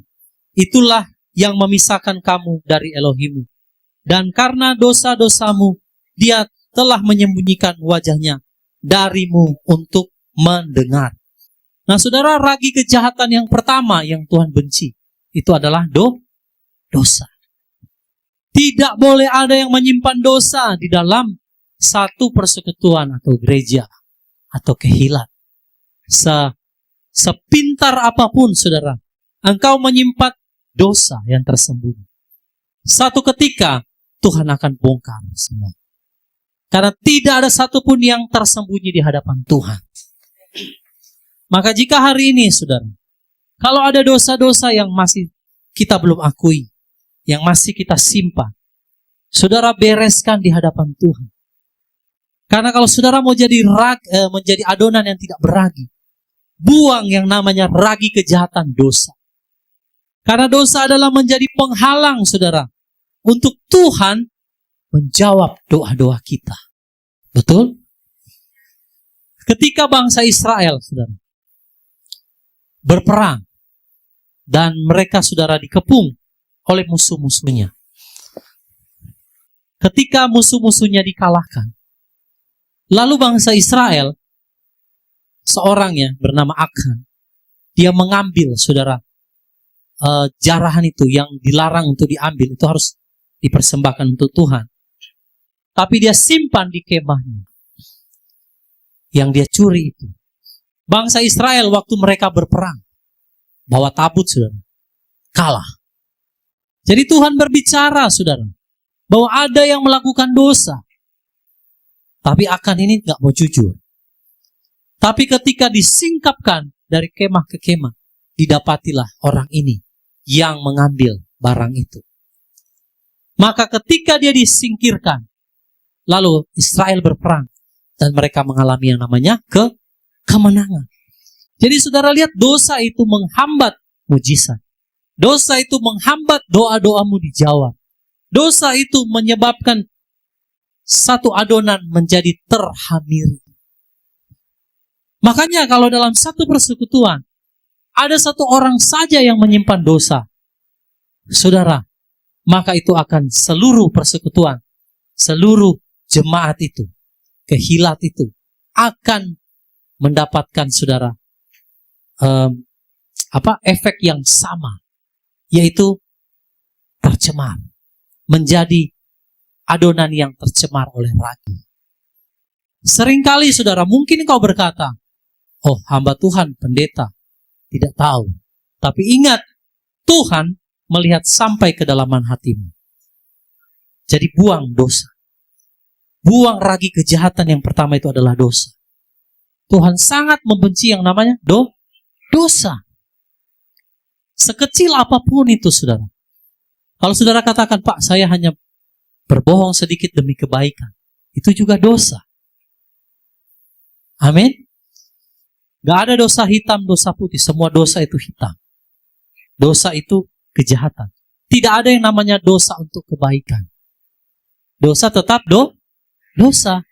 itulah yang memisahkan kamu dari Elohimmu. Dan karena dosa-dosamu, dia telah menyembunyikan wajahnya darimu untuk mendengar. Nah, saudara, ragi kejahatan yang pertama yang Tuhan benci, itu adalah dosa. Tidak boleh ada yang menyimpan dosa di dalam satu persekutuan atau gereja atau kehilat. Sepintar apapun, saudara, engkau menyimpan dosa yang tersembunyi, satu ketika Tuhan akan bongkar semua. Karena tidak ada satupun yang tersembunyi di hadapan Tuhan. Maka jika hari ini, saudara, kalau ada dosa-dosa yang masih kita belum akui, yang masih kita simpan, saudara bereskan di hadapan Tuhan. Karena kalau saudara mau menjadi adonan yang tidak beragi, buang yang namanya ragi kejahatan dosa. Karena dosa adalah menjadi penghalang, saudara, untuk Tuhan menjawab doa-doa kita. Betul? Ketika bangsa Israel, saudara, berperang, dan mereka, saudara, dikepung oleh musuh-musuhnya. Ketika musuh-musuhnya dikalahkan, lalu bangsa Israel, seorangnya bernama Akan, dia mengambil, saudara, jarahan itu yang dilarang untuk diambil, itu harus dipersembahkan untuk Tuhan. Tapi dia simpan di kemahnya. Yang dia curi itu. Bangsa Israel waktu mereka berperang, bawa tabut, saudara, kalah. Jadi Tuhan berbicara, saudara, bahwa ada yang melakukan dosa. Tapi Akan ini gak mau jujur. Tapi ketika disingkapkan dari kemah ke kemah, didapatilah orang ini yang mengambil barang itu. Maka ketika dia disingkirkan, lalu Israel berperang, dan mereka mengalami yang namanya kemenangan. Jadi saudara lihat, dosa itu menghambat mujizat. Dosa itu menghambat doa-doamu dijawab. Dosa itu menyebabkan satu adonan menjadi terhamiri. Makanya kalau dalam satu persekutuan, ada satu orang saja yang menyimpan dosa, saudara, maka itu akan seluruh persekutuan, seluruh jemaat itu, kehilat itu, akan mendapatkan, saudara, efek yang sama, yaitu tercemar, menjadi adonan yang tercemar oleh ragi. Seringkali, saudara, mungkin engkau berkata, oh, hamba Tuhan, pendeta, tidak tahu. Tapi ingat, Tuhan melihat sampai kedalaman hatimu. Jadi buang dosa. Buang ragi kejahatan yang pertama itu adalah dosa. Tuhan sangat membenci yang namanya dosa. Sekecil apapun itu, saudara. Kalau saudara katakan, Pak, saya hanya berbohong sedikit demi kebaikan, itu juga dosa. Amin. Gak ada dosa hitam, dosa putih. Semua dosa itu hitam. Dosa itu kejahatan. Tidak ada yang namanya dosa untuk kebaikan. Dosa tetap dosa.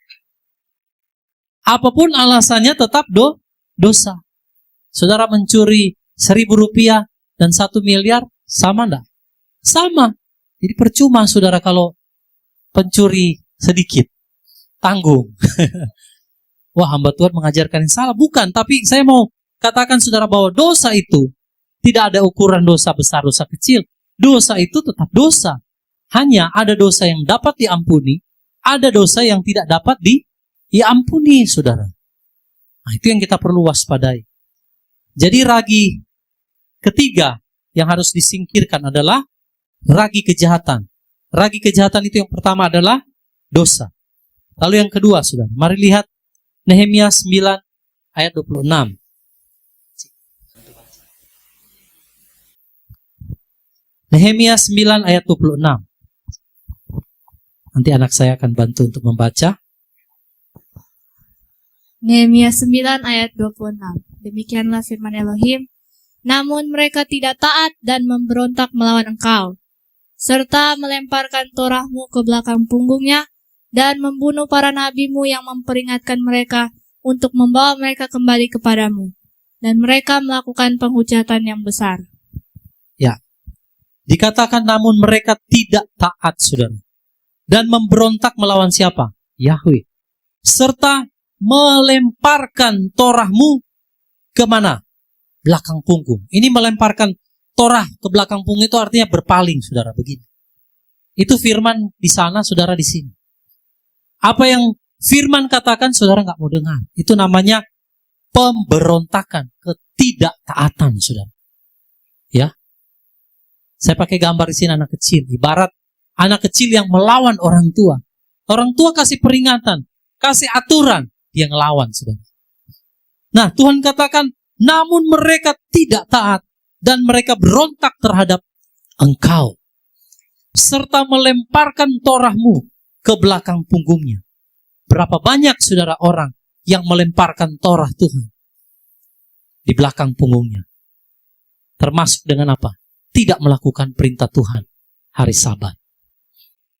Apapun alasannya tetap dosa. Saudara mencuri 1.000 rupiah dan 1 miliar, sama enggak? Sama. Jadi percuma, saudara, kalau pencuri sedikit. Tanggung. Wah, hamba Tuhan mengajarkan yang salah. Bukan, tapi saya mau katakan, saudara, bahwa dosa itu tidak ada ukuran dosa besar, dosa kecil. Dosa itu tetap dosa. Hanya ada dosa yang dapat diampuni, ada dosa yang tidak dapat diampuni, saudara. Nah, itu yang kita perlu waspadai. Jadi ragi ketiga yang harus disingkirkan adalah ragi kejahatan. Ragi kejahatan itu yang pertama adalah dosa. Lalu yang kedua, saudara, mari lihat Nehemia 9 ayat 26. Nehemia 9 ayat 26. Nanti anak saya akan bantu untuk membaca. Nehemia 9 ayat 26. Demikianlah firman Elohim. Namun mereka tidak taat dan memberontak melawan engkau, serta melemparkan Torahmu ke belakang punggungnya, dan membunuh para nabimu yang memperingatkan mereka untuk membawa mereka kembali kepadamu. Dan mereka melakukan penghujatan yang besar. Ya, dikatakan namun mereka tidak taat, saudara. Dan memberontak melawan siapa? Yahweh. Serta melemparkan Torahmu kemana? Belakang punggung. Ini melemparkan Torah ke belakang punggung itu artinya berpaling, saudara, begini. Itu firman di sana, saudara di sini. Apa yang firman katakan, saudara nggak mau dengar. Itu namanya pemberontakan, ketidaktaatan, saudara. Ya, saya pakai gambar di sini anak kecil, ibarat anak kecil yang melawan orang tua. Orang tua kasih peringatan, kasih aturan, dia ngelawan, saudara. Nah, Tuhan katakan, namun mereka tidak taat dan mereka berontak terhadap engkau, serta melemparkan Torahmu ke belakang punggungnya. Berapa banyak, saudara, orang yang melemparkan Torah Tuhan di belakang punggungnya. Termasuk dengan apa? Tidak melakukan perintah Tuhan hari Sabat.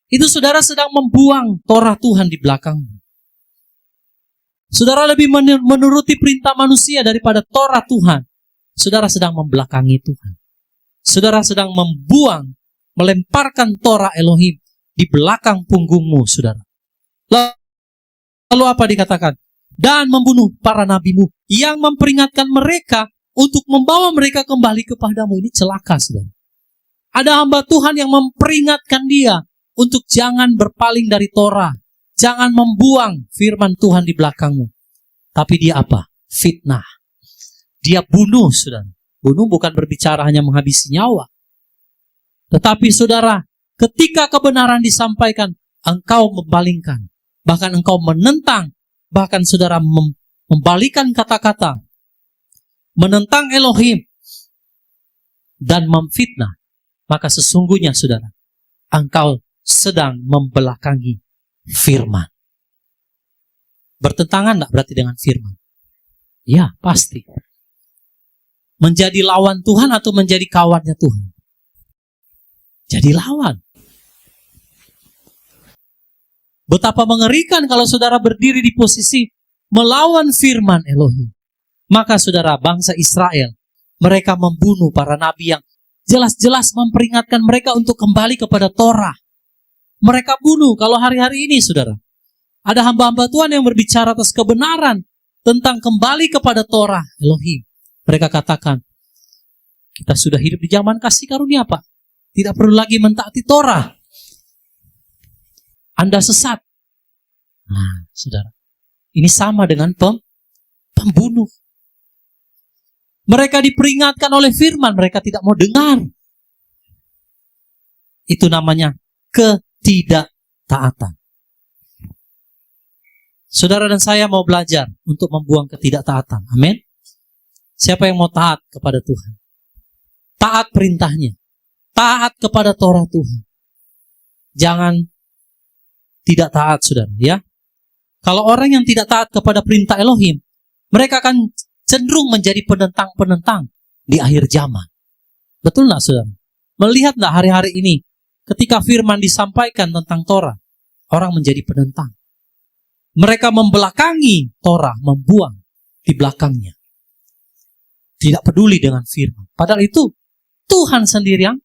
Itu saudara sedang membuang Torah Tuhan di belakangmu. Saudara lebih menuruti perintah manusia daripada Torah Tuhan. Saudara sedang membelakangi Tuhan. Saudara sedang membuang, melemparkan Torah Elohim di belakang punggungmu, saudara. Lalu apa dikatakan? Dan membunuh para nabimu yang memperingatkan mereka untuk membawa mereka kembali kepadamu. Ini celaka, saudara. Ada hamba Tuhan yang memperingatkan dia untuk jangan berpaling dari Torah. Jangan membuang firman Tuhan di belakangmu. Tapi dia apa? Fitnah. Dia bunuh, saudara. Bunuh bukan berbicara hanya menghabisi nyawa. Tetapi saudara, ketika kebenaran disampaikan, engkau membalingkan. Bahkan engkau menentang. Bahkan saudara membalikan kata-kata. Menentang Elohim. Dan memfitnah. Maka sesungguhnya saudara, engkau sedang membelakangi firman. Bertentangan enggak berarti dengan firman? Ya, pasti. Menjadi lawan Tuhan atau menjadi kawannya Tuhan? Jadi lawan. Betapa mengerikan kalau saudara berdiri di posisi melawan firman Elohim. Maka saudara, bangsa Israel, mereka membunuh para nabi yang jelas-jelas memperingatkan mereka untuk kembali kepada Torah. Mereka bunuh. Kalau hari-hari ini, saudara, ada hamba-hamba Tuhan yang berbicara atas kebenaran tentang kembali kepada Torah Elohim. Mereka katakan, kita sudah hidup di zaman kasih karunia, Pak. Tidak perlu lagi mentaati Torah. Anda sesat. Nah, saudara, ini sama dengan pembunuh. Mereka diperingatkan oleh firman, mereka tidak mau dengar. Itu namanya ketidaktaatan. Saudara dan saya mau belajar untuk membuang ketidaktaatan. Amin. Siapa yang mau taat kepada Tuhan? Taat perintahnya. Taat kepada Torah Tuhan. Jangan tidak taat, saudara. Ya. Kalau orang yang tidak taat kepada perintah Elohim, mereka akan cenderung menjadi penentang-penentang di akhir zaman. Betul nggak, saudara? Melihat nggak hari-hari ini, ketika firman disampaikan tentang Torah, orang menjadi penentang. Mereka membelakangi Torah, membuang di belakangnya. Tidak peduli dengan firman. Padahal itu Tuhan sendiri yang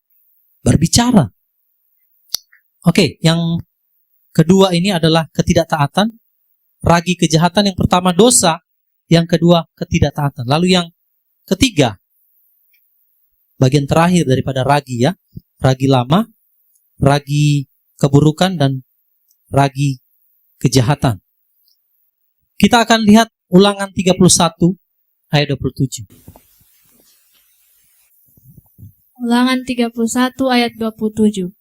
berbicara. Oke, yang kedua ini adalah ketidaktaatan. Ragi kejahatan, yang pertama dosa, yang kedua ketidaktaatan. Lalu yang ketiga, bagian terakhir daripada ragi, ya. Ragi lama, ragi keburukan, dan ragi kejahatan. Kita akan lihat Ulangan 31 ayat 27. Ulangan 31 ayat 27.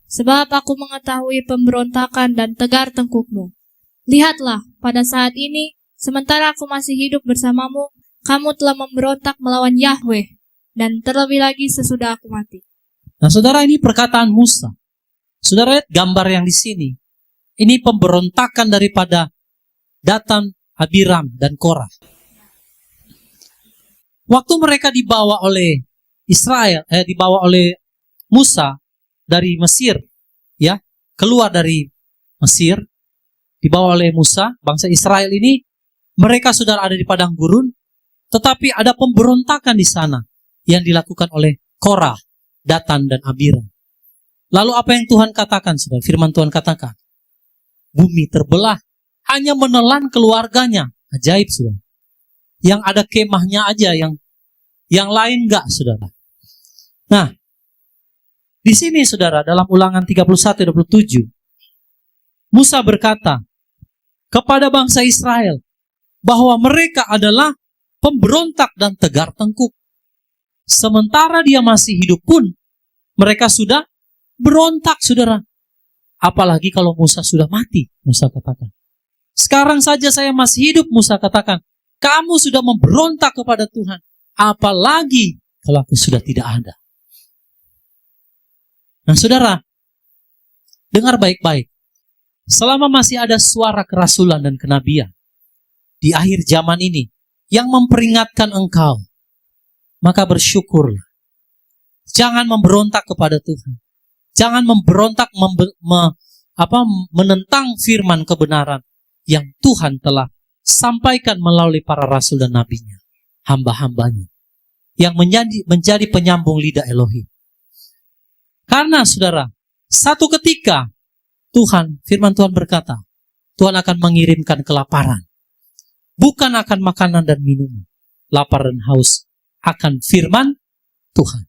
Sebab aku mengetahui pemberontakan dan tegar tengkukmu. Lihatlah, pada saat ini, sementara aku masih hidup bersamamu, kamu telah memberontak melawan Yahweh, dan terlebih lagi sesudah aku mati. Nah, saudara, ini perkataan Musa. Saudara lihat gambar yang di sini. Ini pemberontakan daripada Datan, Abiram, dan Korah. Waktu mereka dibawa oleh dibawa oleh Musa dari Mesir, ya, keluar dari Mesir, dibawa oleh Musa, bangsa Israel ini, mereka sudah ada di padang gurun, tetapi ada pemberontakan di sana yang dilakukan oleh Korah, Datan, dan Abiram. Lalu apa yang Tuhan katakan, saudara? Firman Tuhan katakan, bumi terbelah, hanya menelan keluarganya. Ajaib, saudara. Yang ada kemahnya aja, yang lain enggak, saudara. Nah, di sini, saudara, dalam Ulangan 31:27, Musa berkata kepada bangsa Israel bahwa mereka adalah pemberontak dan tegar tengkuk. Sementara dia masih hidup pun, mereka sudah berontak, saudara. Apalagi kalau Musa sudah mati, Musa katakan. Sekarang saja saya masih hidup, Musa katakan. Kamu sudah memberontak kepada Tuhan. Apalagi kalau aku sudah tidak ada. Nah, saudara, dengar baik-baik. Selama masih ada suara kerasulan dan kenabian di akhir zaman ini yang memperingatkan engkau, maka bersyukurlah. Jangan memberontak kepada Tuhan. Jangan memberontak menentang firman kebenaran yang Tuhan telah sampaikan melalui para rasul dan nabinya, hamba-hambanya, yang menjadi penyambung lidah Elohim. Karena saudara, satu ketika firman Tuhan berkata, Tuhan akan mengirimkan kelaparan. Bukan akan makanan dan minum. Lapar dan haus akan firman Tuhan.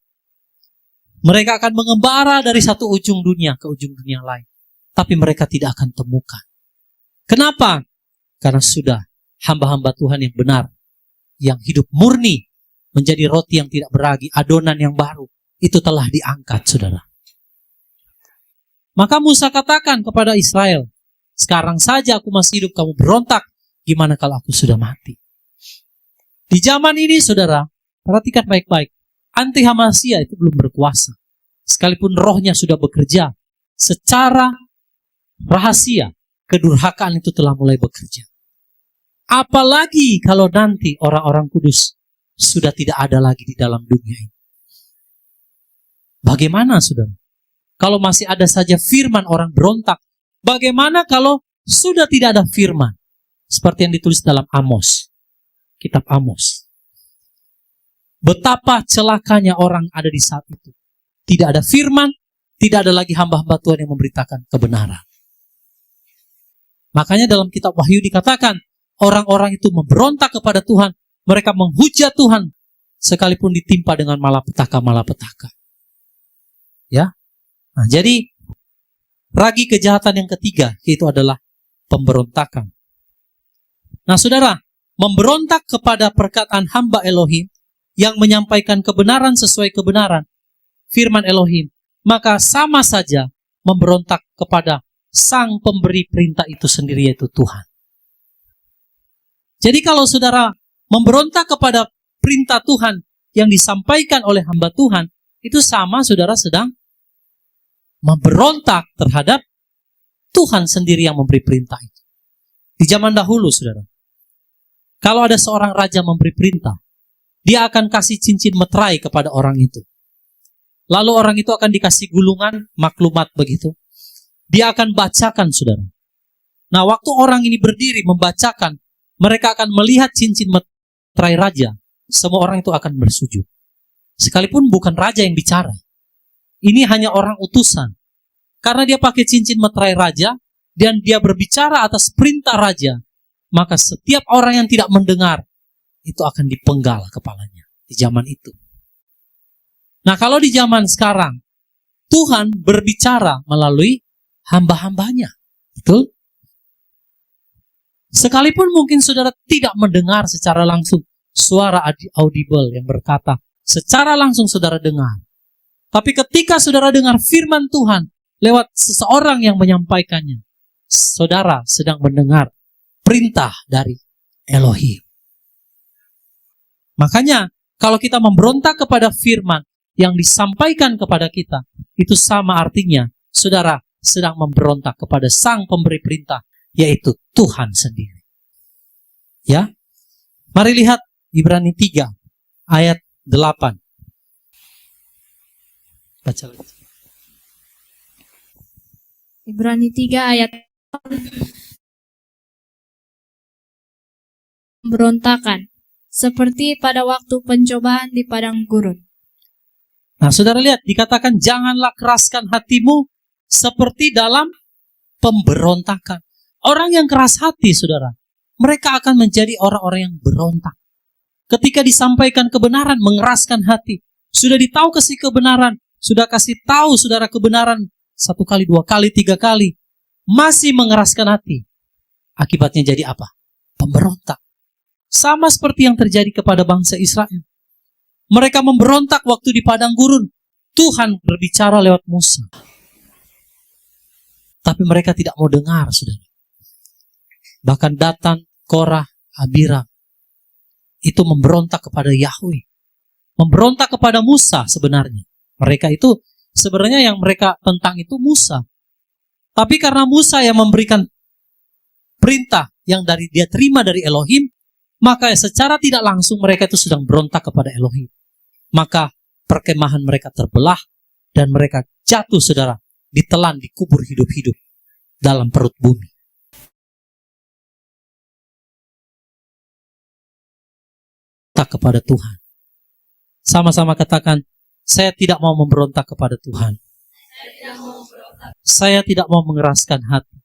Mereka akan mengembara dari satu ujung dunia ke ujung dunia lain. Tapi mereka tidak akan temukan. Kenapa? Karena sudah hamba-hamba Tuhan yang benar, yang hidup murni, menjadi roti yang tidak beragi, adonan yang baru, itu telah diangkat, saudara. Maka Musa katakan kepada Israel, sekarang saja aku masih hidup, kamu berontak, gimana kalau aku sudah mati? Di zaman ini, saudara, perhatikan baik-baik, anti-Hamasiyah itu belum berkuasa. Sekalipun rohnya sudah bekerja, secara rahasia, kedurhakaan itu telah mulai bekerja. Apalagi kalau nanti orang-orang kudus sudah tidak ada lagi di dalam dunia ini. Bagaimana, saudara? Kalau masih ada saja firman orang berontak, bagaimana kalau sudah tidak ada firman? Seperti yang ditulis dalam Amos, kitab Amos. Betapa celakanya orang ada di saat itu. Tidak ada firman, tidak ada lagi hamba-hamba Tuhan yang memberitakan kebenaran. Makanya dalam kitab Wahyu dikatakan, orang-orang itu memberontak kepada Tuhan, mereka menghujat Tuhan, sekalipun ditimpa dengan malapetaka-malapetaka. Ya. Nah, jadi ragi kejahatan yang ketiga yaitu adalah pemberontakan. Nah, saudara, memberontak kepada perkataan hamba Elohim yang menyampaikan kebenaran sesuai kebenaran firman Elohim, maka sama saja memberontak kepada sang pemberi perintah itu sendiri, yaitu Tuhan. Jadi kalau saudara memberontak kepada perintah Tuhan yang disampaikan oleh hamba Tuhan, itu sama saudara sedang memberontak terhadap Tuhan sendiri yang memberi perintah itu. Di zaman dahulu, saudara, kalau ada seorang raja memberi perintah, dia akan kasih cincin meterai kepada orang itu. Lalu orang itu akan dikasih gulungan maklumat begitu. Dia akan bacakan, saudara. Nah, waktu orang ini berdiri membacakan, mereka akan melihat cincin meterai raja. Semua orang itu akan bersujud. Sekalipun bukan raja yang bicara. Ini hanya orang utusan. Karena dia pakai cincin meterai raja, dan dia berbicara atas perintah raja, maka setiap orang yang tidak mendengar, itu akan dipenggal kepalanya di zaman itu. Nah, kalau di zaman sekarang, Tuhan berbicara melalui hamba-hambanya. Betul? Sekalipun mungkin saudara tidak mendengar secara langsung suara audible yang berkata, secara langsung saudara dengar. Tapi ketika saudara dengar firman Tuhan lewat seseorang yang menyampaikannya, saudara sedang mendengar perintah dari Elohim. Makanya, kalau kita memberontak kepada firman yang disampaikan kepada kita, itu sama artinya, saudara sedang memberontak kepada sang pemberi perintah, yaitu Tuhan sendiri. Ya, mari lihat Ibrani 3 ayat 8. Baca lagi. Ibrani 3 ayat pemberontakan, seperti pada waktu pencobaan di padang gurun. Nah, saudara lihat, dikatakan janganlah keraskan hatimu seperti dalam pemberontakan. Orang yang keras hati, saudara, mereka akan menjadi orang-orang yang berontak. Ketika disampaikan kebenaran, mengeraskan hati. Sudah ditahu kasih kebenaran, sudah kasih tahu saudara kebenaran 1 kali, 2 kali, 3 kali, masih mengeraskan hati. Akibatnya jadi apa? Pemberontak. Sama seperti yang terjadi kepada bangsa Israel. Mereka memberontak waktu di padang gurun. Tuhan berbicara lewat Musa. Tapi mereka tidak mau dengar, saudara. Bahkan Datan, Korah, Abiram itu memberontak kepada Yahweh. Memberontak kepada Musa sebenarnya. Mereka itu sebenarnya yang mereka tentang itu Musa. Tapi karena Musa yang memberikan perintah yang dia terima dari Elohim, maka secara tidak langsung mereka itu sedang berontak kepada Elohim. Maka perkemahan mereka terbelah dan mereka jatuh, saudara, ditelan, dikubur hidup-hidup dalam perut bumi. Tak kepada Tuhan. Sama-sama katakan, saya tidak mau memberontak kepada Tuhan. Saya tidak mau mengeraskan hati.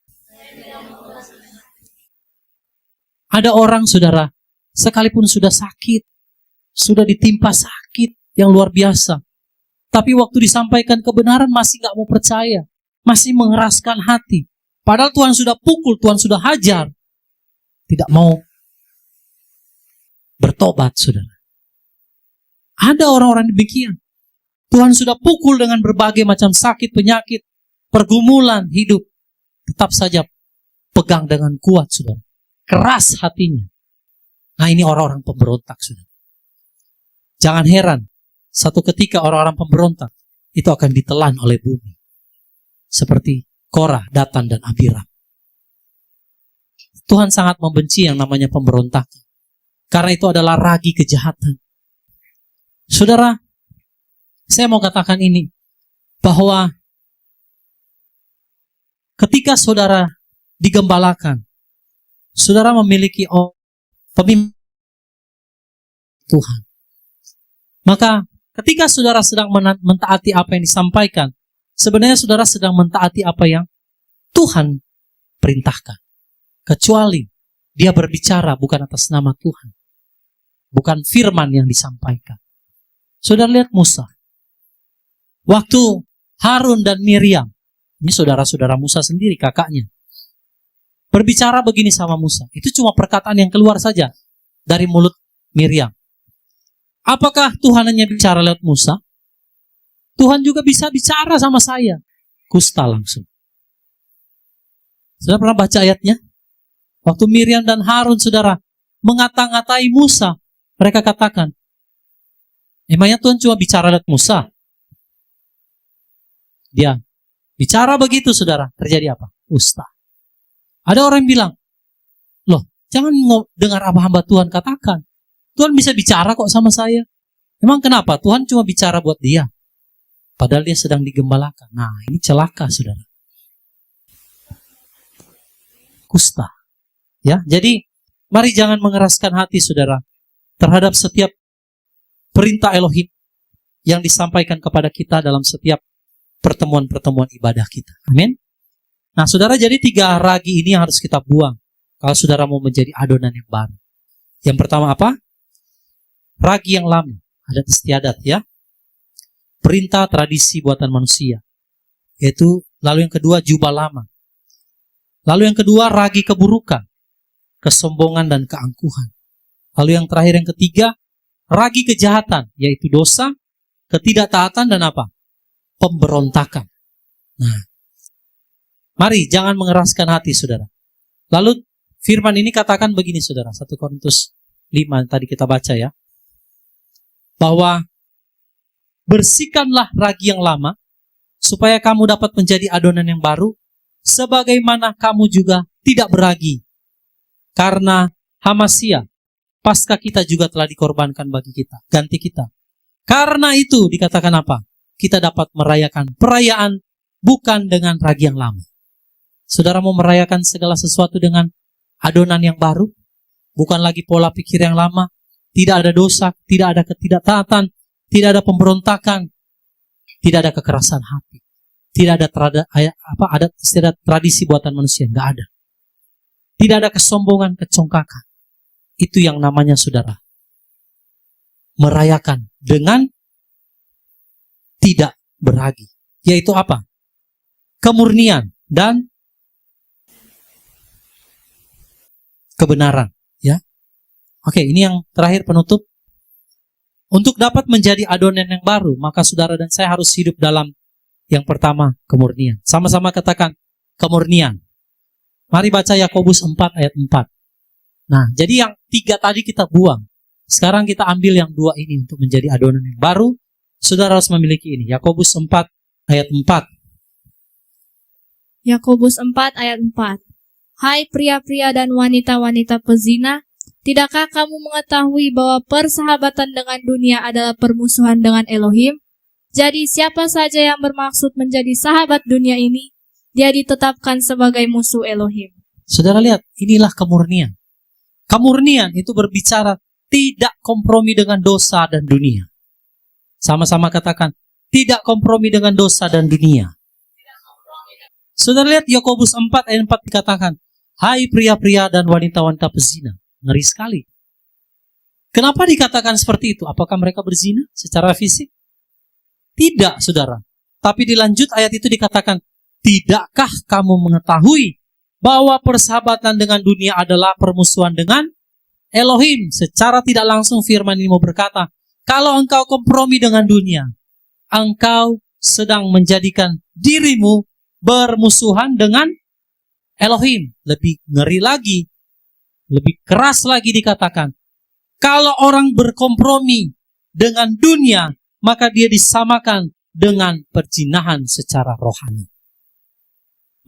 Ada orang, saudara, sekalipun sudah sakit, sudah ditimpa sakit yang luar biasa, tapi waktu disampaikan kebenaran masih gak mau percaya, masih mengeraskan hati. Padahal Tuhan sudah pukul, Tuhan sudah hajar, tidak mau bertobat, saudara. Ada orang-orang demikian. Tuhan sudah pukul dengan berbagai macam sakit, penyakit, pergumulan hidup, tetap saja pegang dengan kuat, saudara. Keras hatinya. Nah, ini orang-orang pemberontak, saudara. Jangan heran, satu ketika orang-orang pemberontak itu akan ditelan oleh bumi. Seperti Korah, Datan, dan Abiram. Tuhan sangat membenci yang namanya pemberontakan. Karena itu adalah ragi kejahatan. Saudara, saya mau katakan ini, bahwa ketika saudara digembalakan, saudara memiliki pemimpin Tuhan. Maka ketika saudara sedang mentaati apa yang disampaikan, sebenarnya saudara sedang mentaati apa yang Tuhan perintahkan. Kecuali dia berbicara bukan atas nama Tuhan. Bukan firman yang disampaikan. Saudara lihat Musa. Waktu Harun dan Miriam, ini saudara-saudara Musa sendiri, kakaknya, berbicara begini sama Musa. Itu cuma perkataan yang keluar saja dari mulut Miriam. Apakah Tuhan hanya bicara lewat Musa? Tuhan juga bisa bicara sama saya. Kusta langsung. Saudara pernah baca ayatnya? Waktu Miriam dan Harun, saudara, mengata-ngatai Musa, mereka katakan, emangnya Tuhan cuma bicara lewat Musa? Dia bicara begitu, saudara, terjadi apa? Kusta. Ada orang yang bilang, loh, jangan dengar apa hamba Tuhan katakan. Tuhan bisa bicara kok sama saya. Emang kenapa? Tuhan cuma bicara buat dia. Padahal dia sedang digembalakan. Nah, ini celaka, saudara. Kusta. Ya, jadi mari jangan mengeraskan hati, saudara, terhadap setiap perintah Elohim yang disampaikan kepada kita dalam setiap pertemuan-pertemuan ibadah kita. Amin. Nah, saudara, jadi 3 ragi ini yang harus kita buang kalau saudara mau menjadi adonan yang baru. Yang pertama apa? Ragi yang lama, adat istiadat, ya. Perintah tradisi buatan manusia. Yaitu, lalu yang kedua, jubah lama. Lalu yang kedua, ragi keburukan, kesombongan dan keangkuhan. Lalu yang terakhir, yang ketiga, ragi kejahatan, yaitu dosa, ketidaktaatan, dan apa? Pemberontakan. Nah, mari jangan mengeraskan hati, saudara. Lalu firman ini katakan begini, saudara, 1 Korintus 5 tadi kita baca, ya, bahwa bersihkanlah ragi yang lama supaya kamu dapat menjadi adonan yang baru, sebagaimana kamu juga tidak beragi, karena Hamasya Paskah kita juga telah dikorbankan bagi kita, ganti kita. Karena itu dikatakan apa? Kita dapat merayakan perayaan bukan dengan ragi yang lama. Saudara mau merayakan segala sesuatu dengan adonan yang baru, bukan lagi pola pikir yang lama, tidak ada dosa, tidak ada ketidaktaatan, tidak ada pemberontakan, tidak ada kekerasan hati, tidak ada adat istiadat tradisi buatan manusia, nggak ada. Tidak ada kesombongan, kecongkakan. Itu yang namanya, saudara, merayakan dengan tidak beragi. Yaitu apa? Kemurnian dan kebenaran, ya. Oke, ini yang terakhir penutup. Untuk dapat menjadi adonan yang baru, maka saudara dan saya harus hidup dalam yang pertama, kemurnian. Sama-sama katakan kemurnian. Mari baca Yakobus 4 ayat 4. Nah, jadi yang 3 tadi kita buang. Sekarang kita ambil yang 2 ini untuk menjadi adonan yang baru. Saudara harus memiliki ini. Yakobus 4 ayat 4. Yakobus 4 ayat 4. Hai pria-pria dan wanita-wanita pezina, tidakkah kamu mengetahui bahwa persahabatan dengan dunia adalah permusuhan dengan Elohim? Jadi siapa saja yang bermaksud menjadi sahabat dunia ini, dia ditetapkan sebagai musuh Elohim. Saudara lihat, inilah kemurnian. Kemurnian itu berbicara tidak kompromi dengan dosa dan dunia. Sama-sama katakan, tidak kompromi dengan dosa dan dunia. Saudara lihat Yakobus 4 ayat 4 dikatakan, hai pria-pria dan wanita-wanita pezina. Ngeri sekali. Kenapa dikatakan seperti itu? Apakah mereka berzina secara fisik? Tidak, saudara. Tapi di lanjut ayat itu dikatakan, tidakkah kamu mengetahui bahwa persahabatan dengan dunia adalah permusuhan dengan Elohim? Secara tidak langsung firman ini mau berkata, kalau engkau kompromi dengan dunia, engkau sedang menjadikan dirimu bermusuhan dengan Elohim. Lebih ngeri lagi, lebih keras lagi dikatakan, kalau orang berkompromi dengan dunia, maka dia disamakan dengan perzinahan secara rohani.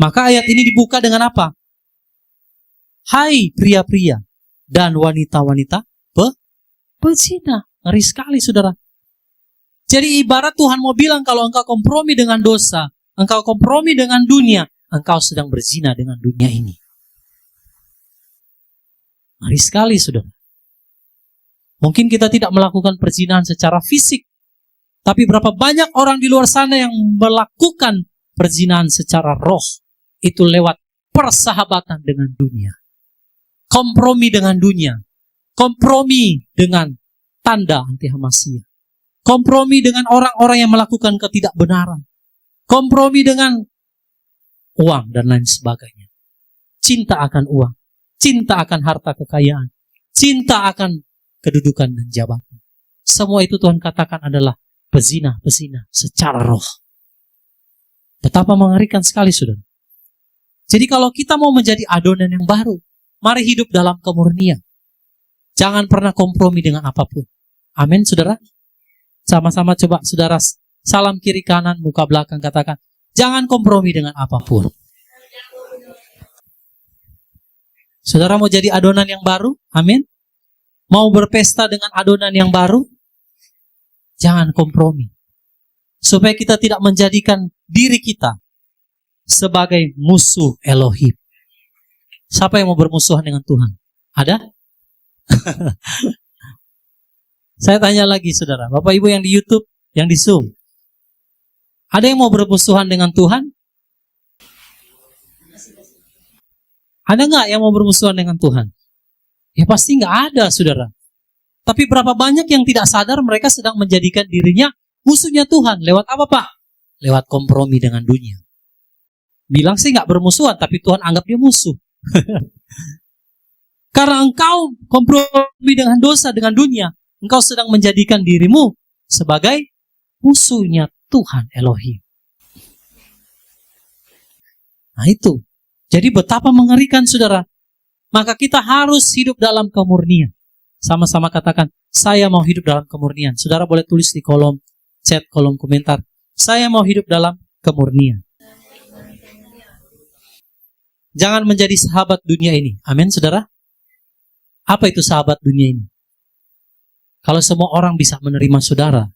Maka ayat ini dibuka dengan apa? Hai pria-pria dan wanita-wanita pezina. Ngeri sekali, saudara. Jadi ibarat Tuhan mau bilang, kalau engkau kompromi dengan dosa, engkau kompromi dengan dunia, engkau sedang berzina dengan dunia ini. Ngeri sekali, saudara. Mungkin kita tidak melakukan perzinahan secara fisik, tapi berapa banyak orang di luar sana yang melakukan perzinahan secara roh, itu lewat persahabatan dengan dunia. Kompromi dengan dunia. Kompromi dengan tanda anti Hamasiyah. Kompromi dengan orang-orang yang melakukan ketidakbenaran. Kompromi dengan uang dan lain sebagainya. Cinta akan uang. Cinta akan harta kekayaan. Cinta akan kedudukan dan jabatan. Semua itu Tuhan katakan adalah pezina-pezina secara roh. Betapa mengerikan sekali, saudara. Jadi kalau kita mau menjadi adonan yang baru, mari hidup dalam kemurnian. Jangan pernah kompromi dengan apapun. Amin, saudara. Sama-sama coba, saudara, salam kiri kanan, muka belakang, katakan, jangan kompromi dengan apapun. Saudara mau jadi adonan yang baru? Amin. Mau berpesta dengan adonan yang baru? Jangan kompromi. Supaya kita tidak menjadikan diri kita sebagai musuh Elohim. Siapa yang mau bermusuhan dengan Tuhan? Ada? Saya tanya lagi, saudara. Bapak Ibu yang di YouTube, yang di Zoom. Ada yang mau bermusuhan dengan Tuhan? Ada nggak yang mau bermusuhan dengan Tuhan? Ya pasti nggak ada, saudara. Tapi berapa banyak yang tidak sadar mereka sedang menjadikan dirinya musuhnya Tuhan. Lewat apa, Pak? Lewat kompromi dengan dunia. Bilang sih nggak bermusuhan, tapi Tuhan anggap dia musuh. Karena engkau kompromi dengan dosa, dengan dunia, engkau sedang menjadikan dirimu sebagai musuhnya Tuhan Elohim. Nah itu. Jadi betapa mengerikan, saudara. Maka kita harus hidup dalam kemurnian. Sama-sama katakan, saya mau hidup dalam kemurnian. Saudara boleh tulis di kolom chat, kolom komentar. Saya mau hidup dalam kemurnian. Jangan menjadi sahabat dunia ini. Amin, saudara. Apa itu sahabat dunia ini? Kalau semua orang bisa menerima saudara,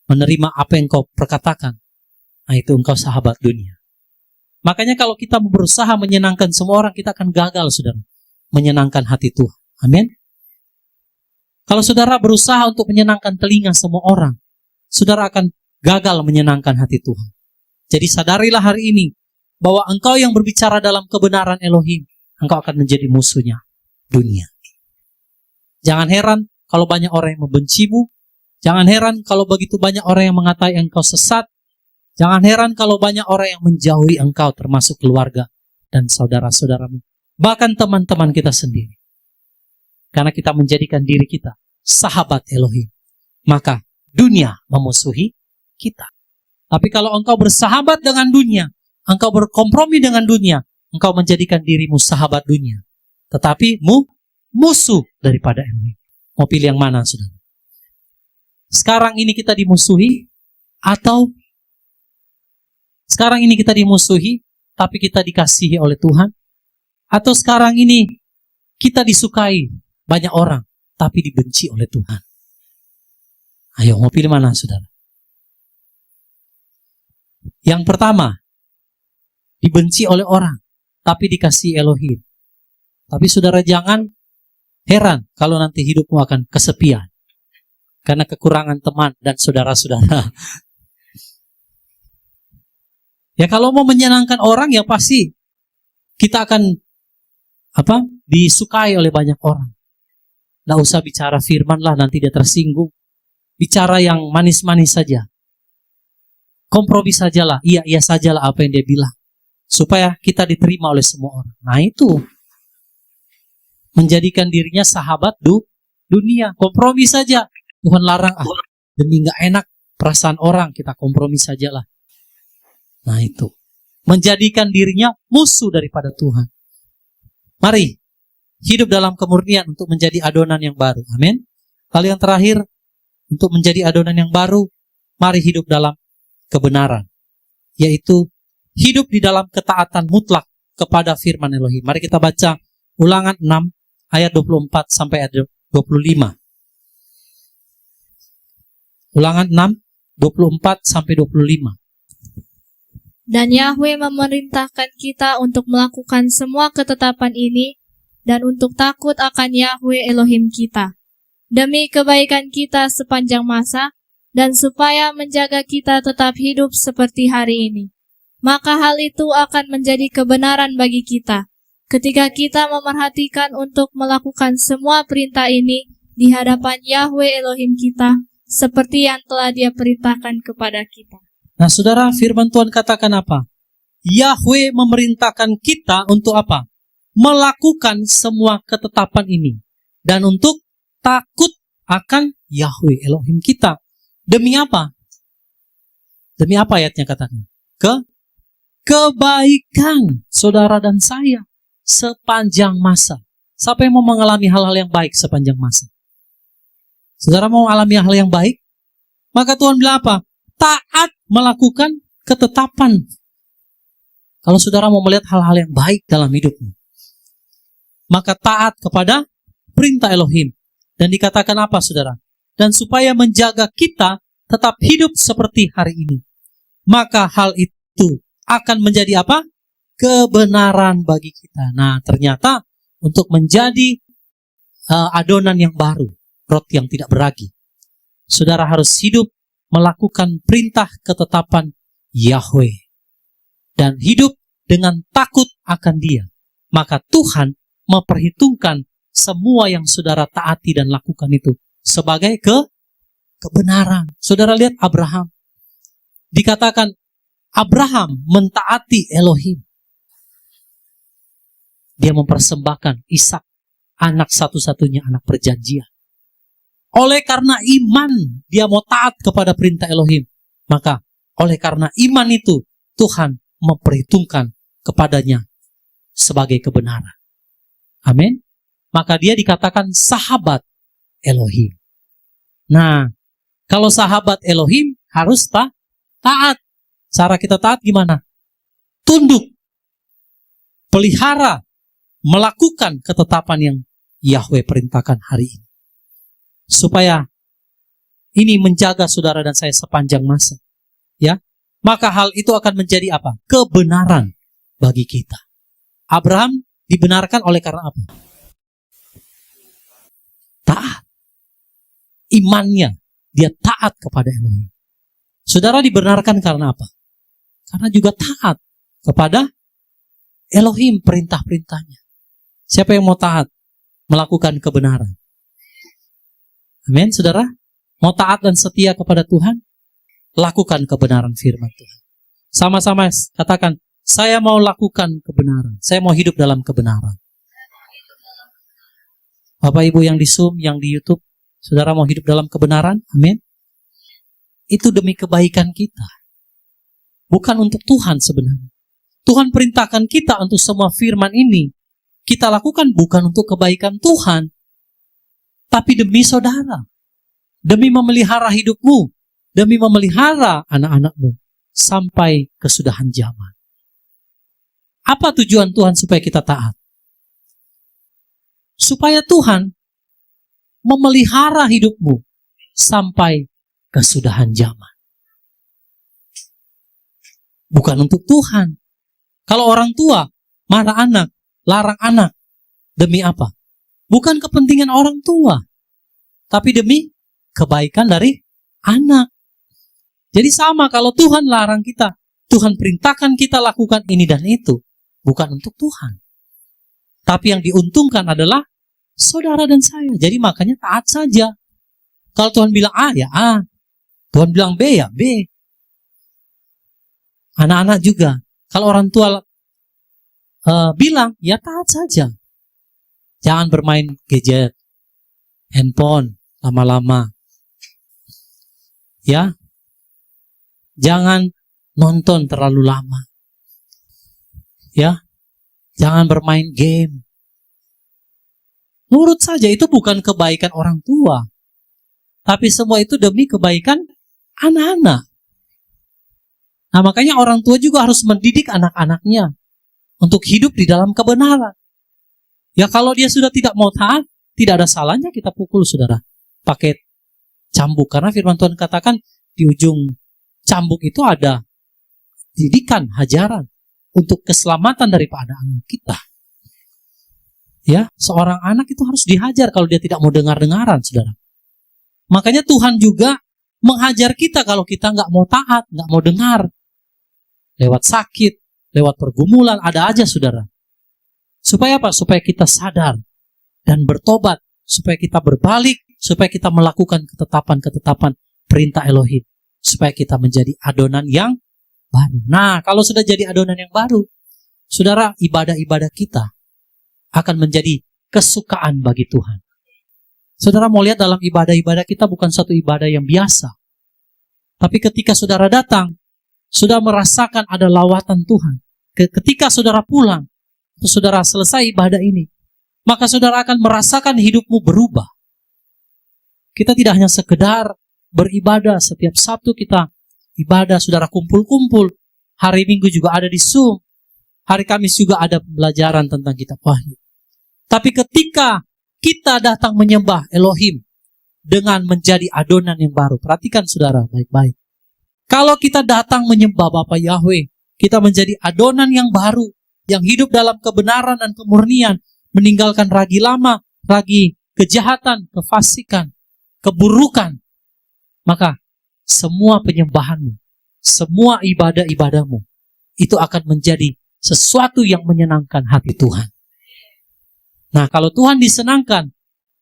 menerima apa yang kau perkatakan, nah itu engkau sahabat dunia. Makanya kalau kita berusaha menyenangkan semua orang, kita akan gagal, saudara, menyenangkan hati Tuhan. Amin. Kalau saudara berusaha untuk menyenangkan telinga semua orang, saudara akan gagal menyenangkan hati Tuhan. Jadi sadarilah hari ini bahwa engkau yang berbicara dalam kebenaran Elohim, engkau akan menjadi musuhnya dunia. Jangan heran kalau banyak orang yang membencimu. Jangan heran kalau begitu banyak orang yang mengatai engkau sesat. Jangan heran kalau banyak orang yang menjauhi engkau, termasuk keluarga dan saudara-saudaramu. Bahkan teman-teman kita sendiri. Karena kita menjadikan diri kita sahabat Elohim, maka dunia memusuhi kita. Tapi kalau engkau bersahabat dengan dunia, engkau berkompromi dengan dunia, engkau menjadikan dirimu sahabat dunia. Tetapi musuh daripada Elohim. Mau pilih yang mana, saudara? Sekarang ini kita dimusuhi, atau sekarang ini kita dimusuhi, tapi kita dikasihi oleh Tuhan? Atau sekarang ini kita disukai banyak orang, tapi dibenci oleh Tuhan? Ayo, mau pilih mana, saudara? Yang pertama, dibenci oleh orang, tapi dikasihi Elohim. Tapi saudara jangan heran kalau nanti hidupmu akan kesepian karena kekurangan teman dan saudara-saudara. Ya kalau mau menyenangkan orang, ya pasti kita akan disukai oleh banyak orang. Nggak usah bicara firman lah, nanti dia tersinggung. Bicara yang manis-manis saja. Kompromi sajalah, iya sajalah apa yang dia bilang. Supaya kita diterima oleh semua orang. Nah itu, menjadikan dirinya sahabat dunia. Kompromi saja. Tuhan larang, demi nggak enak perasaan orang, kita kompromi sajalah. Nah itu, menjadikan dirinya musuh daripada Tuhan. Mari, hidup dalam kemurnian untuk menjadi adonan yang baru. Amin. Hal yang terakhir, untuk menjadi adonan yang baru, mari hidup dalam kebenaran. Yaitu, hidup di dalam ketaatan mutlak kepada firman Elohim. Mari kita baca Ulangan 6 ayat 24 sampai ayat 25. Ulangan 6, 24 sampai 25. Dan Yahweh memerintahkan kita untuk melakukan semua ketetapan ini dan untuk takut akan Yahweh Elohim kita, demi kebaikan kita sepanjang masa dan supaya menjaga kita tetap hidup seperti hari ini. Maka hal itu akan menjadi kebenaran bagi kita ketika kita memerhatikan untuk melakukan semua perintah ini di hadapan Yahweh Elohim kita, seperti yang telah Dia perintahkan kepada kita. Nah, saudara, firman Tuhan katakan apa? Yahweh memerintahkan kita untuk apa? Melakukan semua ketetapan ini. Dan untuk takut akan Yahweh Elohim kita. Demi apa? Demi apa ayatnya katakan? Kebaikan saudara dan saya sepanjang masa. Siapa yang mau mengalami hal-hal yang baik sepanjang masa? Saudara mau mengalami hal yang baik? Maka Tuhan bilang apa? Taat melakukan ketetapan. Kalau saudara mau melihat hal-hal yang baik dalam hidupmu, maka taat kepada perintah Elohim. Dan dikatakan apa, saudara? Dan supaya menjaga kita tetap hidup seperti hari ini. Maka hal itu akan menjadi apa? Kebenaran bagi kita. Nah, ternyata untuk menjadi adonan yang baru, roti yang tidak beragi, saudara harus hidup melakukan perintah ketetapan Yahweh dan hidup dengan takut akan Dia. Maka Tuhan memperhitungkan semua yang saudara taati dan lakukan itu sebagai kebenaran. Saudara lihat Abraham. Dikatakan Abraham mentaati Elohim. Dia mempersembahkan Ishak, anak satu-satunya anak perjanjian. Oleh karena iman, dia mau taat kepada perintah Elohim. Maka, oleh karena iman itu, Tuhan memperhitungkan kepadanya sebagai kebenaran. Amin. Maka dia dikatakan sahabat Elohim. Nah, kalau sahabat Elohim harus taat. Cara kita taat gimana? Tunduk. Pelihara. Melakukan ketetapan yang Yahweh perintahkan hari ini. Supaya ini menjaga saudara dan saya sepanjang masa. Ya, maka hal itu akan menjadi apa? Kebenaran bagi kita. Abraham dibenarkan oleh karena apa? Taat. Imannya, dia taat kepada Elohim. Saudara dibenarkan karena apa? Karena juga taat kepada Elohim, perintah-perintahnya. Siapa yang mau taat? Melakukan kebenaran. Amin, saudara. Mau taat dan setia kepada Tuhan? Lakukan kebenaran firman Tuhan. Sama-sama katakan, saya mau lakukan kebenaran. Saya mau hidup dalam kebenaran. Bapak Ibu yang di Zoom, yang di YouTube, saudara mau hidup dalam kebenaran, amin. Itu demi kebaikan kita. Bukan untuk Tuhan sebenarnya. Tuhan perintahkan kita untuk semua firman ini. Kita lakukan bukan untuk kebaikan Tuhan. Tapi demi saudara. Demi memelihara hidupmu. Demi memelihara anak-anakmu. Sampai kesudahan zaman. Apa tujuan Tuhan supaya kita taat? Supaya Tuhan memelihara hidupmu sampai kesudahan zaman. Bukan untuk Tuhan. Kalau orang tua marah anak, larang anak, demi apa? Bukan kepentingan orang tua, tapi demi kebaikan dari anak. Jadi sama kalau Tuhan larang kita, Tuhan perintahkan kita lakukan ini dan itu, bukan untuk Tuhan. Tapi yang diuntungkan adalah saudara dan saya. Jadi makanya taat saja. Kalau Tuhan bilang A, ya A. Tuhan bilang B, ya B. Anak-anak juga. Kalau orang tua bilang, ya taat saja. Jangan bermain gadget, handphone, lama-lama. Ya. Jangan nonton terlalu lama. Ya. Jangan bermain game. Nurut saja, itu bukan kebaikan orang tua. Tapi semua itu demi kebaikan anak-anak. Nah, makanya orang tua juga harus mendidik anak-anaknya untuk hidup di dalam kebenaran. Ya, kalau dia sudah tidak mau taat, tidak ada salahnya kita pukul, saudara. Pakai cambuk. Karena firman Tuhan katakan di ujung cambuk itu ada didikan, hajaran untuk keselamatan daripada anak kita. Ya, seorang anak itu harus dihajar kalau dia tidak mau dengar-dengaran, saudara. Makanya Tuhan juga menghajar kita kalau kita nggak mau taat, nggak mau dengar. Lewat sakit, lewat pergumulan, ada aja, saudara. Supaya apa? Supaya kita sadar dan bertobat. Supaya kita berbalik, supaya kita melakukan ketetapan-ketetapan perintah Elohim. Supaya kita menjadi adonan yang baru. Nah, kalau sudah jadi adonan yang baru, saudara, ibadah-ibadah kita akan menjadi kesukaan bagi Tuhan. Saudara mau lihat dalam ibadah-ibadah kita bukan satu ibadah yang biasa. Tapi ketika saudara datang, sudah merasakan ada lawatan Tuhan. Ketika saudara pulang, saudara selesai ibadah ini, maka saudara akan merasakan hidupmu berubah. Kita tidak hanya sekedar beribadah, setiap Sabtu kita ibadah, saudara kumpul-kumpul. Hari Minggu juga ada di Zoom. Hari Kamis juga ada pembelajaran tentang kitab Wahyu. Tapi ketika kita datang menyembah Elohim dengan menjadi adonan yang baru. Perhatikan saudara baik-baik. Kalau kita datang menyembah Bapa Yahweh, kita menjadi adonan yang baru, yang hidup dalam kebenaran dan kemurnian, meninggalkan ragi lama, ragi kejahatan, kefasikan, keburukan. Maka semua penyembahanmu, semua ibadah-ibadahmu, itu akan menjadi sesuatu yang menyenangkan hati Tuhan. Nah, kalau Tuhan disenangkan,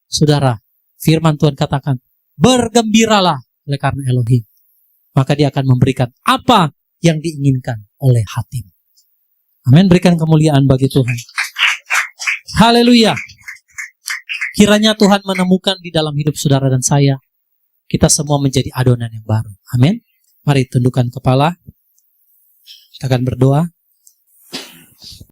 saudara, firman Tuhan katakan, bergembiralah oleh karena Elohim. Maka dia akan memberikan apa yang diinginkan oleh hatimu. Amin, berikan kemuliaan bagi Tuhan. Haleluya. Kiranya Tuhan menemukan di dalam hidup saudara dan saya, kita semua menjadi adonan yang baru. Amin. Mari tundukkan kepala. Kita akan berdoa.